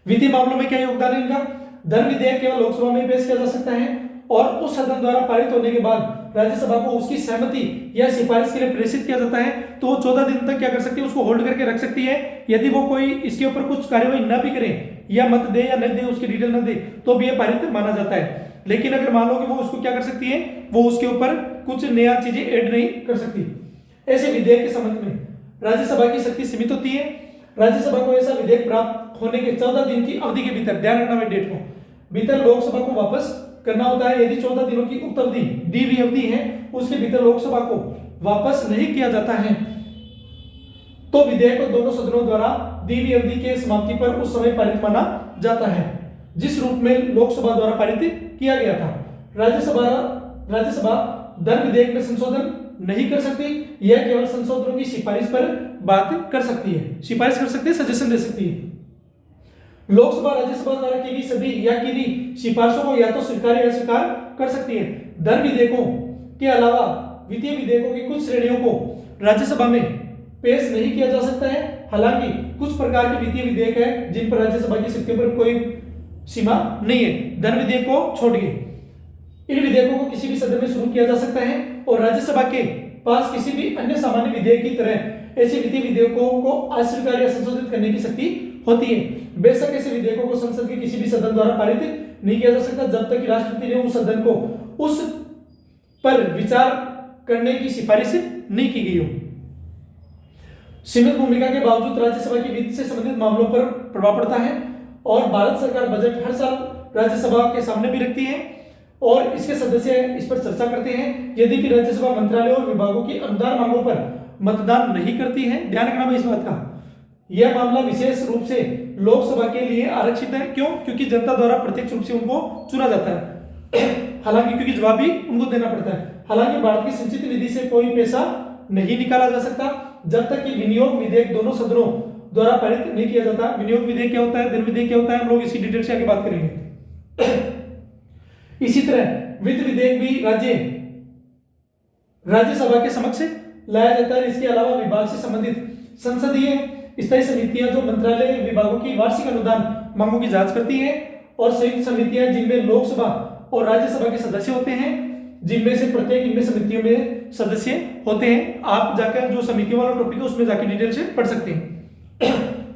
वित्तीय मामलों में क्या योगदान है इनका? धन विधेयक केवल लोकसभा में पेश किया जा सकता है और उस सदन द्वारा पारित होने के बाद राज्यसभा को उसकी सहमति या सिफारिश के लिए प्रेषित किया जाता है, तो वो 14 दिन तक क्या कर सकती है, उसको होल्ड करके रख सकती है। यदि वो कोई इसके ऊपर कुछ कार्यवाही ना भी करे या मत दे या न दे, उसकी डिटेल न दे, तो भी ये पारित माना जाता है। लेकिन अगर मान लो कि वो उसको क्या कर सकती है, वो उसके ऊपर कुछ नया चीजें ऐड नहीं कर सकती। ऐसे विधेयक के संबंध में राज्यसभा की शक्ति सीमित होती है। राज्यसभा को ऐसा विधेयक प्राप्त होने के 14 दिन की अवधि के भीतर, ध्यान रखना भाई डेट को, भीतर लोकसभा को वापस करना होता है। यदि 14 दिनों की उक्त अवधि दी हुई अवधि है उसके भीतर लोकसभा को वापस नहीं किया जाता है तो विधेयक को दोनों सदनों द्वारा दी हुई अवधि के समाप्ति पर उस समय पारित माना जाता है जिस रूप में लोकसभा द्वारा पारित किया गया था। राज्यसभा धन विधेयक में संशोधन नहीं कर सकती, यह केवल संशोधनों की सिफारिश पर बात कर सकती है, सिफारिश कर सकती है, सजेशन दे सकती है। लोकसभा राज्यसभा द्वारा की गई सभी या की गई सिफारिशों को या तो स्वीकार या अस्वीकार कर सकती है। धन विधेयकों के अलावा वित्तीय विधेयकों की कुछ श्रेणियों को राज्यसभा में पेश नहीं किया जा सकता है। हालांकि कुछ प्रकार के वित्तीय विधेयक है जिन पर राज्यसभा की शक्तियों पर कोई सीमा नहीं है, धन विधेयक को छोड़ के। इन विधेयकों को किसी भी सदन में शुरू किया जा सकता है और राज्यसभा के पास किसी भी अन्य सामान्य विधेयक की तरह ऐसे वित्तीय विधेयकों को अस्वीकार या संशोधित करने की शक्ति होती है। बेशक ऐसे विधेयकों को संसद के किसी भी सदन द्वारा पारित नहीं किया जा सकता जब तक कि राष्ट्रपति ने उस सदन को उस पर विचार करने की सिफारिश नहीं की गई हो। सीमित भूमिका के बावजूद राज्यसभा की वित्त से संबंधित मामलों पर प्रभाव पड़ता है और भारत सरकार बजट हर साल राज्यसभा के सामने भी रखती है और इसके सदस्य इस पर चर्चा करते हैं। यदि भी राज्यसभा मंत्रालयों और विभागों की अनुदान मांगों पर मतदान नहीं करती है, ध्यान रखना भाई इस बात का, यह मामला विशेष रूप से लोकसभा के लिए आरक्षित है। क्यों? क्योंकि जनता द्वारा प्रत्यक्ष रूप से उनको चुना जाता है, हालांकि क्योंकि जवाब भी उनको देना पड़ता है। हालांकि भारत की संचित निधि से कोई पैसा नहीं निकाला जा सकता जब तक कि विनियोग विधेयक दोनों सदनों द्वारा पारित नहीं किया जाता। विनियोग विधेयक क्या होता है, धन विधेयक क्या होता है, हम लोग इसकी डिटेल से आगे बात करेंगे। इसी तरह वित्त विधेयक भी राज्यसभा के समक्ष लाया जाता है। इसके अलावा विभाग से संबंधित संसदीय स्थायी समितियां जो मंत्रालय विभागों की वार्षिक अनुदान मांगों की जांच करती है और संयुक्त समितियां जिनमें लोकसभा और राज्यसभा के सदस्य होते हैं, जिनमें से प्रत्येक इनमें समितियों में सदस्य होते हैं। आप जाकर जो समितियों वाला टॉपिक है उसमें जाकर डिटेल से पढ़ सकते हैं।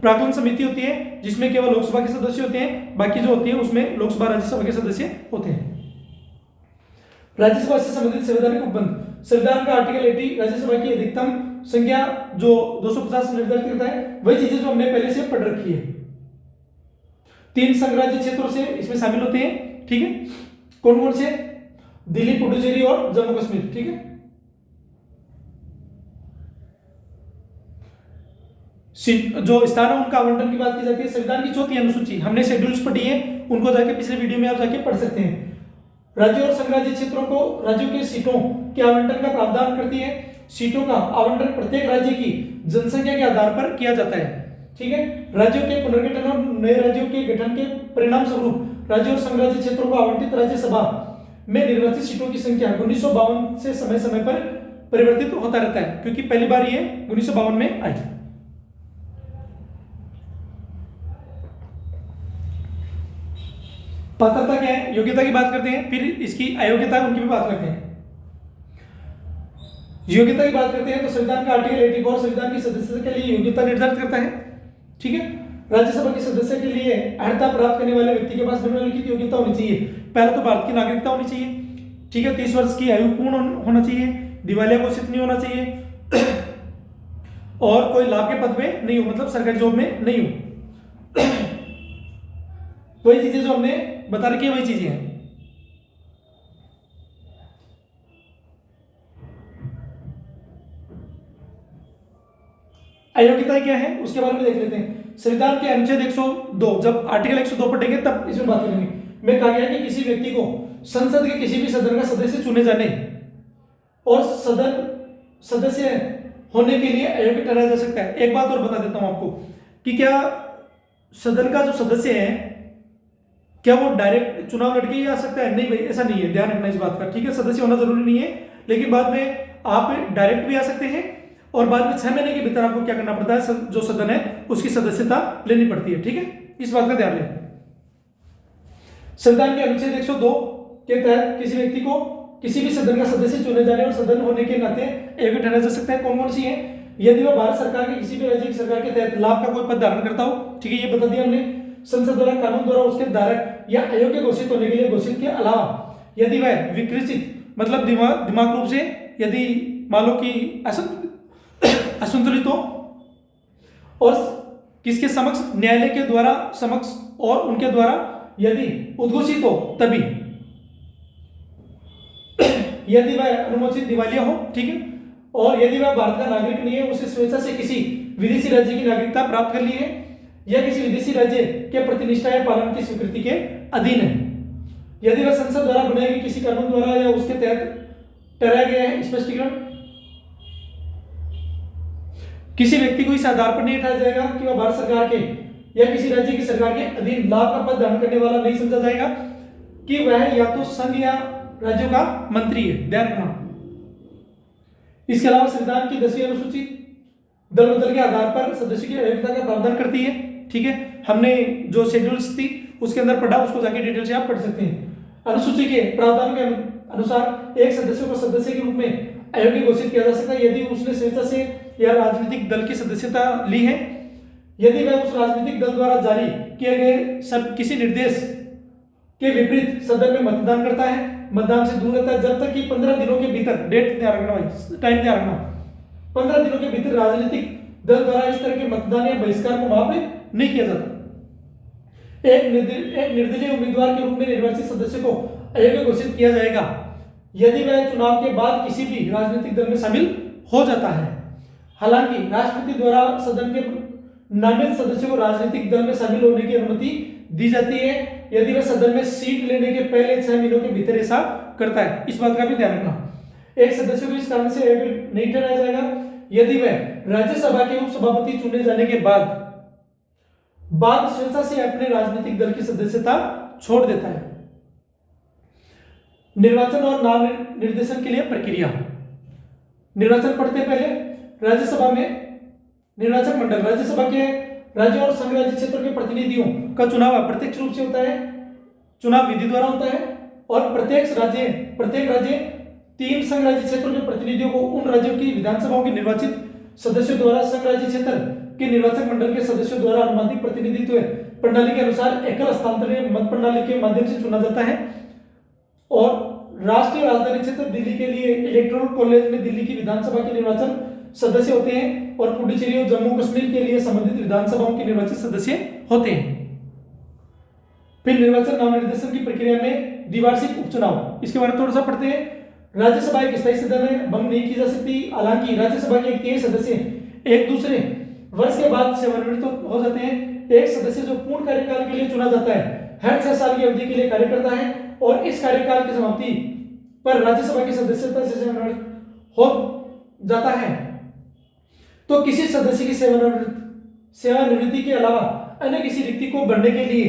प्राक्कलन समिति होती है जिसमें केवल लोकसभा के सदस्य होते हैं, बाकी जो होती है उसमें लोकसभा राज्यसभा के सदस्य होते हैं। राज्यसभा से संबंधित संवैधानिक उपबंध, संविधान का आर्टिकल 80 राज्यसभा की अधिकतम संख्या जो 250 निर्धारित करता है, वही चीजें जो हमने पहले से पढ़ रखी है। 3 संघराज्य क्षेत्रों से इसमें शामिल होते हैं, ठीक है। कौन कौन से? दिल्ली, पुडुचेरी और जम्मू कश्मीर, ठीक है। जो स्थान है उनका आवंटन की बात की जाती है। संविधान की चौथी अनुसूची, हमने शेड्यूल्स पढ़ी है, उनको जाके पिछले वीडियो में आप जाके पढ़ सकते हैं। राज्यों और संघराज्य क्षेत्रों को राज्यों के सीटों के आवंटन का प्रावधान करती है। सीटों का आवंटन प्रत्येक राज्य की जनसंख्या के आधार पर किया जाता है, ठीक है। राज्यों के पुनर्गठन और नए राज्यों के गठन के परिणाम स्वरूप राज्यों और संघराज्य क्षेत्रों को आवंटित राज्यसभा में निर्वाचित सीटों की संख्या 1952 से समय समय पर परिवर्तित होता रहता है, क्योंकि पहली बार ये 1952 में आई। पात्रता क्या है? योग्यता की बात करते हैं, फिर इसकी अयोग्यता उनकी भी बात करते हैं। योग्यता की बात करते हैं तो संविधान का आर्टिकल 84 संविधान की सदस्यता के लिए योग्यता निर्धारित करता है, ठीक है। राज्यसभा के सदस्य के लिए अर्हता प्राप्त करने वाले व्यक्ति के पास निम्नलिखित योग्यता होनी चाहिए। पहले तो भारत की नागरिकता होनी चाहिए, ठीक है। 30 वर्ष की आयु पूर्ण होना चाहिए, दिवालिया घोषित नहीं होना चाहिए और कोई लाभ के पद में नहीं हो, मतलब सरकारी जॉब में नहीं हो। वही चीजें जो हमने बता रखी है वही चीजें हैं। अयोग्यता क्या है उसके बारे में देख लेते हैं। संविधान के अनुच्छेद 102, जब आर्टिकल 102 पढ़ेंगे तब इसमें बात करेंगे। में कहा गया कि किसी व्यक्ति को संसद के किसी भी सदन का सदस्य चुने जाने और सदन सदस्य होने के लिए अयोग्य ठहराया जा सकता है। एक बात और बता देता हूं आपको कि क्या सदन का जो सदस्य है क्या वो डायरेक्ट चुनाव लड़के ही आ सकता है? नहीं भाई, ऐसा नहीं है, ध्यान रखना इस बात का, ठीक है। सदस्य होना जरूरी नहीं है, लेकिन बाद में आप डायरेक्ट भी आ सकते हैं और बाद में 6 महीने के भीतर आपको क्या करना पड़ता है, जो सदन है उसकी सदस्यता लेनी पड़ती है, ठीक है। इस बात का ध्यान रखें। संविधान के अनुच्छेद 102 के तहत किसी व्यक्ति को किसी भी सदन का सदस्य चुने जाने और सदन होने के नाते अयोग्य ठहराया जा सकता है। कौन कौन सी है? यदि वह भारत सरकार के किसी भी राज्य की सरकार के तहत लाभ का कोई पद धारण करता हो, ठीक है, ये बता दिया हमने। संसद द्वारा कानून द्वारा उसके धारक या अयोग्य घोषित होने के लिए घोषित के अलावा यदि वह विकृत मतलब दिमाग रूप से यदि मान लो कि असंतुलित हो और किसके समक्ष, न्यायालय के द्वारा समक्ष और उनके द्वारा यदि उद्घोषित हो, तभी यदि वह अनुमोचित दिवालिया हो, ठीक है, और यदि वह भारत का नागरिक नहीं है, उसे स्वेच्छा से किसी विदेशी राज्य की नागरिकता प्राप्त कर ली है या किसी विदेशी राज्य के प्रतिनिष्ठा या पालन की स्वीकृति के अधीन है, यदि वह संसद द्वारा बनाए गए किसी कानून द्वारा या उसके तहत ठहराया गया है। स्पष्टीकरण, किसी व्यक्ति को इस आधार पर नहीं उठाया जाएगा कि वह भारत सरकार के या किसी राज्य की सरकार के अधीन लाभ का पद धारण करने वाला नहीं समझा जाएगा कि वह या तो संघ या राज्यों का मंत्री है, ध्यान रखना। इसके अलावा संविधान की 10वीं अनुसूची दल बदल के आधार पर सदस्य की अयोग्यता का प्रावधान करती है, ठीक है। हमने जो शेड्यूल्स थी उसके अंदर पढ़ा, उसको जाके डिटेल से आप पढ़ सकते हैं। अनुसूची के प्रावधान के अनुसार एक सदस्य को सदस्य के रूप में अयोग्य घोषित किया जा सकता है यदि उसने स्वेच्छा से या राजनीतिक दल की सदस्यता ली है, यदि वह उस राजनीतिक दल द्वारा जारी किए गए सब किसी निर्देश के विपरीत सदन में मतदान करता है, मतदान से दूर रहता है, जब तक कि 15 दिनों के भीतर, डेट ध्यान रखना भाई, टाइम ध्यान रखना, 15 दिनों के भीतर राजनीतिक दल द्वारा इस तरह के मतदान या बहिष्कार को वहां पे नहीं किया जाता। एक निर्दलीय उम्मीदवार के रूप में निर्वाचित सदस्य को अयोग्य घोषित किया जाएगा यदि वह चुनाव के बाद किसी भी राजनीतिक दल में शामिल हो जाता है। हालांकि राष्ट्रपति द्वारा सदन के नामित सदस्य को राजनीतिक दल में शामिल होने की अनुमति दी जाती है यदि वह सदन में सीट लेने के पहले 6 महीनों के भीतर ऐसा करता है। इस बात का भी ध्यान रखना। एक सदस्य को इस कारण से अयोग्य नहीं ठहराया जाएगा यदि वह राज्यसभा के उपसभापति चुने जाने के बाद स्वेच्छा से अपने राजनीतिक दल की सदस्यता छोड़ देता है। निर्वाचन और नाम निर्देशन के लिए प्रक्रिया। निर्वाचन पढ़ते पहले राज्यसभा में निर्वाचन मंडल राज्यसभा के राज्य और संघ राज्य क्षेत्र के प्रतिनिधियों का चुनाव अप्रत्यक्ष रूप से होता है, चुनाव विधि द्वारा होता है और प्रत्येक राज्य 3 संघ राज्य क्षेत्रों के प्रतिनिधियों को उन राज्यों की विधानसभाओं के निर्वाचित सदस्यों द्वारा संघ राज्य क्षेत्र के निर्वाचन मंडल के सदस्यों द्वारा अनुमानित प्रतिनिधित्व प्रणाली के अनुसार एकल हस्तांतरण मत प्रणाली के माध्यम से चुना जाता है। और राष्ट्रीय राजधानी क्षेत्र दिल्ली के लिए इलेक्टोरल कॉलेज में दिल्ली की विधानसभा के निर्वाचन सदस्य होते हैं और पुडुचेरी और जम्मू कश्मीर के लिए संबंधित विधानसभाओं के निर्वाचित सदस्य होते हैं। फिर निर्वाचन नाम निर्देशन की प्रक्रिया में द्विवार्षिक उपचुनाव, इसके बारे में थोड़ा सा पढ़ते हैं। राज्यसभा एक स्थायी सदन है, भंग नहीं की जा सकती। हालांकि राज्यसभा के 23 सदस्य एक दूसरे वर्ष के बाद सेवानिवृत्त हो जाते हैं। एक सदस्य जो पूर्ण कार्यकाल के लिए चुना जाता है हर 6 साल की अवधि के लिए कार्य करता है और इस कार्यकाल की समाप्ति पर राज्यसभा की सदस्यता से सेवानिवृत्त हो जाता है तो किसी सदस्य की सेवानिवृत्ति के अलावा अन्य किसी रिक्ति को भरने के लिए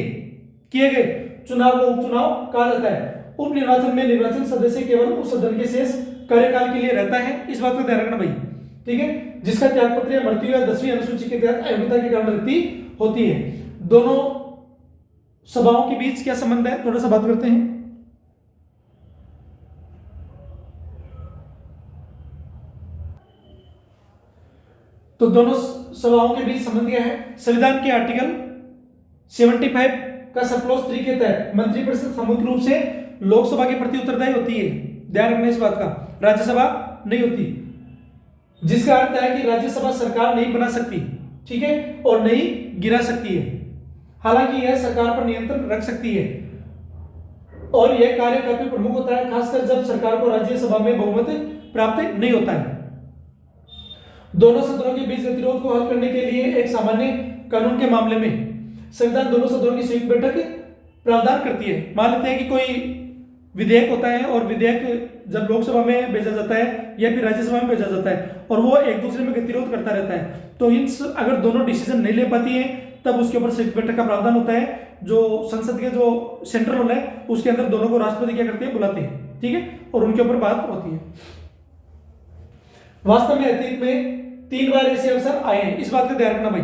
किए गए चुनाव को उपचुनाव कहा जाता है। उप निर्वाचन में निर्वाचन सदस्य केवल उस सदन के शेष कार्यकाल के लिए रहता है। इस बात का ध्यान रखना भाई, ठीक है। जिसका त्यागपत्र या मृत्यु या 10वीं अनुसूची के तहत अयोग्यता के कारण रद्दी होती है। दोनों सभाओं के बीच क्या संबंध है, थोड़ा सा बात करते हैं। तो दोनों सभाओं के बीच संबंध क्या है? संविधान के आर्टिकल 75 का सब क्लॉज 3 के तहत मंत्रिपरिषद सामूहिक रूप से लोकसभा के प्रति उत्तरदायी होती है। ध्यान रखना इस बात का, राज्यसभा नहीं होती, जिसका अर्थ है कि राज्यसभा सरकार नहीं बना सकती, ठीक है, और नहीं गिरा सकती है। हालांकि यह सरकार पर नियंत्रण रख सकती है और यह कार्य काफी प्रमुख होता है, खासकर जब सरकार को राज्यसभा में बहुमत प्राप्त नहीं होता है। दोनों सदनों के बीच गतिरोध को हल करने के लिए एक सामान्य कानून के मामले में संविधान दोनों सदनों की संयुक्त बैठक प्रावधान करती है। मान लेते हैं कि कोई विधेयक होता है और विधेयक जब लोकसभा में भेजा जाता है या फिर राज्यसभा में भेजा जाता है और वो एक दूसरे में गतिरोध करता रहता है, तो इन अगर दोनों डिसीजन नहीं ले पाती है तब उसके ऊपर संयुक्त बैठक का प्रावधान होता है। जो संसद के जो सेंट्रल हॉल है उसके अंदर दोनों को राष्ट्रपति क्या करते हैं, बुलाते हैं, ठीक है, और उनके ऊपर बात होती है। वास्तव में अतीत में 3 बार ऐसे अवसर आए हैं, इस बात का ध्यान रखना भाई,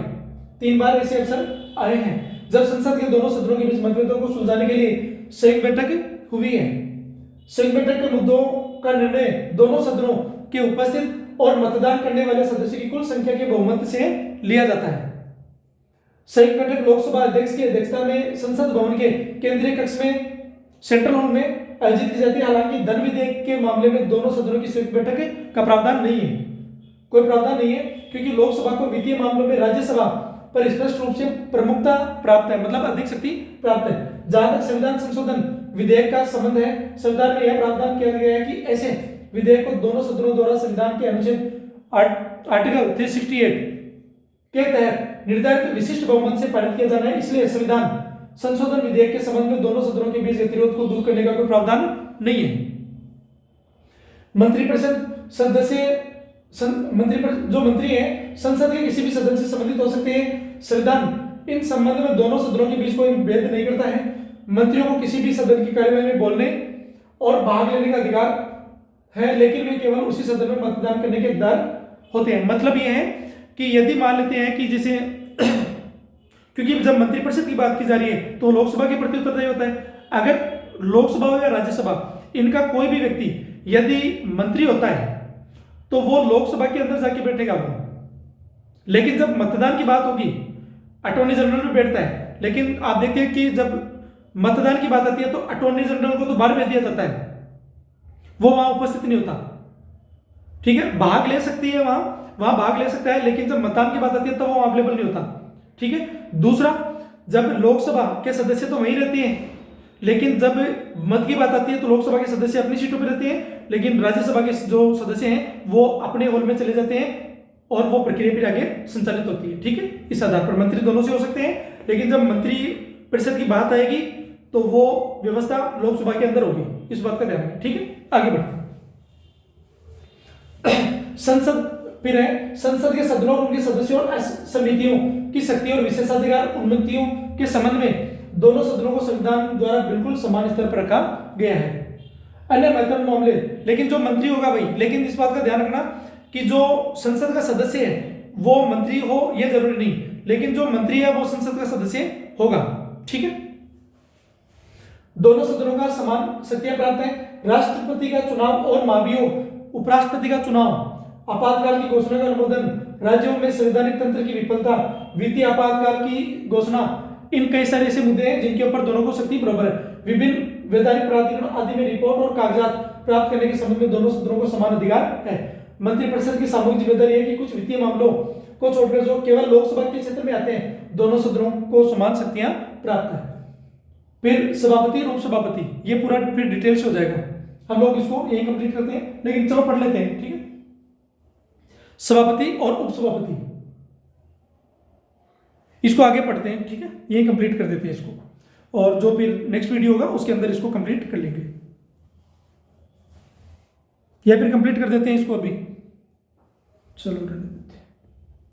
3 बार ऐसे अवसर आए हैं जब संसद के दोनों सदनों के बीच मतभेदों को सुलझाने के लिए संयुक्त बैठक हुई है। संयुक्त बैठक के मुद्दों का निर्णय दोनों सदनों के उपस्थित और मतदान करने वाले सदस्यों की कुल संख्या के बहुमत से लिया जाता है। संयुक्त बैठक लोकसभा अध्यक्ष की अध्यक्षता में संसद भवन के केंद्रीय कक्ष में सेंट्रल हॉल में आयोजित की जाती है। हालांकि धन विधेयक के मामले में दोनों सदनों की संयुक्त बैठक का प्रावधान नहीं है, कोई प्रावधान नहीं है, क्योंकि लोकसभा को वित्तीय मामलों में राज्यसभा पर स्पष्ट रूप से प्रमुखता प्राप्त है, मतलब अधिक शक्ति प्राप्त है। जहां तक संविधान संशोधन विधेयक का संबंध है, संविधान में यह प्रावधान किया गया है कि ऐसे विधेयक को दोनों सदनों द्वारा संविधान के अनुच्छेद आर्टिकल 368 के तहत निर्धारित विशिष्ट बहुमत से पारित किया जाना है। इसलिए संविधान संशोधन विधेयक के संबंध में दोनों सदनों के बीच गतिरोध को दूर करने का कोई प्रावधान नहीं है। मंत्रिपरिषद सदस्य जो मंत्री हैं संसद के किसी भी सदन से संबंधित हो सकते हैं। संविधान इन संबंध में दोनों सदनों के बीच कोई भेद नहीं करता है। मंत्रियों को किसी भी सदन की कार्यवाही में बोलने और भाग लेने का अधिकार है, लेकिन वे केवल उसी सदन में मतदान करने के अधिकार होते हैं। मतलब यह है कि यदि मान लेते हैं कि जैसे क्योंकि जब मंत्रिपरिषद की बात की जा रही है तो लोकसभा के प्रति उत्तरदायी होता है। अगर लोकसभा हो या राज्यसभा, इनका कोई भी व्यक्ति यदि मंत्री होता है तो वो लोकसभा के अंदर जाके बैठेगा वो, लेकिन जब मतदान की बात होगी अटॉर्नी जनरल भी बैठता है। लेकिन आप देखते हैं कि जब मतदान की बात आती है तो अटॉर्नी जनरल को तो बाहर भेज दिया जाता है, वो वहां उपस्थित नहीं होता, ठीक है, भाग ले सकती है वहां भाग ले सकता है, लेकिन जब मतदान की बात आती है तो वो अवेलेबल नहीं होता, ठीक है। दूसरा, जब लोकसभा के सदस्य तो वहीं रहते हैं, लेकिन जब मत की बात आती है तो लोकसभा के सदस्य अपनी सीटों पर रहते हैं, लेकिन राज्यसभा के जो सदस्य हैं वो अपने हॉल में चले जाते हैं और वो प्रक्रिया फिर आगे संचालित होती है, ठीक है। इस आधार पर मंत्री दोनों से हो सकते हैं, लेकिन जब मंत्री परिषद की बात आएगी तो वो व्यवस्था लोकसभा के अंदर होगी, इस बात का ध्यान रखें, ठीक है। आगे बढ़ते संसद फिर है संसद के सदनों और उनके सदस्यों और समितियों की शक्ति और विशेषाधिकार उन्नतियों के संबंध में दोनों सदनों को संविधान द्वारा बिल्कुल समान स्तर पर रखा गया है। अन्य महत्वपूर्ण मामले, लेकिन जो मंत्री होगा भाई, लेकिन इस बात का ध्यान रखना कि जो संसद का सदस्य है वो मंत्री हो यह जरूरी नहीं, लेकिन जो मंत्री है वो संसद का सदस्य होगा, ठीक है। दोनों सदनों का समान शक्तियां प्राप्त है। राष्ट्रपति का चुनाव और महाभियोग, उपराष्ट्रपति का चुनाव, आपातकाल की घोषणा का अनुमोदन, राज्यों में संवैधानिक तंत्र की विफलता, वित्तीय आपातकाल की घोषणा, इन कई सारे ऐसे मुद्दे हैं जिनके ऊपर दोनों को शक्ति बराबर है। विभिन्न वैधानिक प्राधिकरण आदि में रिपोर्ट और कागजात प्राप्त करने के संबंध में दोनों सदनों को समान अधिकार है। मंत्रिपरिषद की सामूहिक जिम्मेदारी है कि कुछ वित्तीय मामलों को छोड़कर जो केवल लोकसभा के क्षेत्र में आते हैं, दोनों सदनों को समान शक्तियां प्राप्त है। फिर सभापति और उपसभापति, ये पूरा फिर डिटेल से हो जाएगा, हम लोग इसको यही कंप्लीट करते हैं, लेकिन चलो पढ़ लेते हैं, ठीक है। सभापति और उपसभापति, इसको आगे पढ़ते हैं, ठीक है, यही कंप्लीट कर देते हैं इसको, और जो फिर नेक्स्ट वीडियो होगा उसके अंदर इसको कंप्लीट कर लेंगे, या फिर कंप्लीट कर देते हैं इसको अभी, चलो।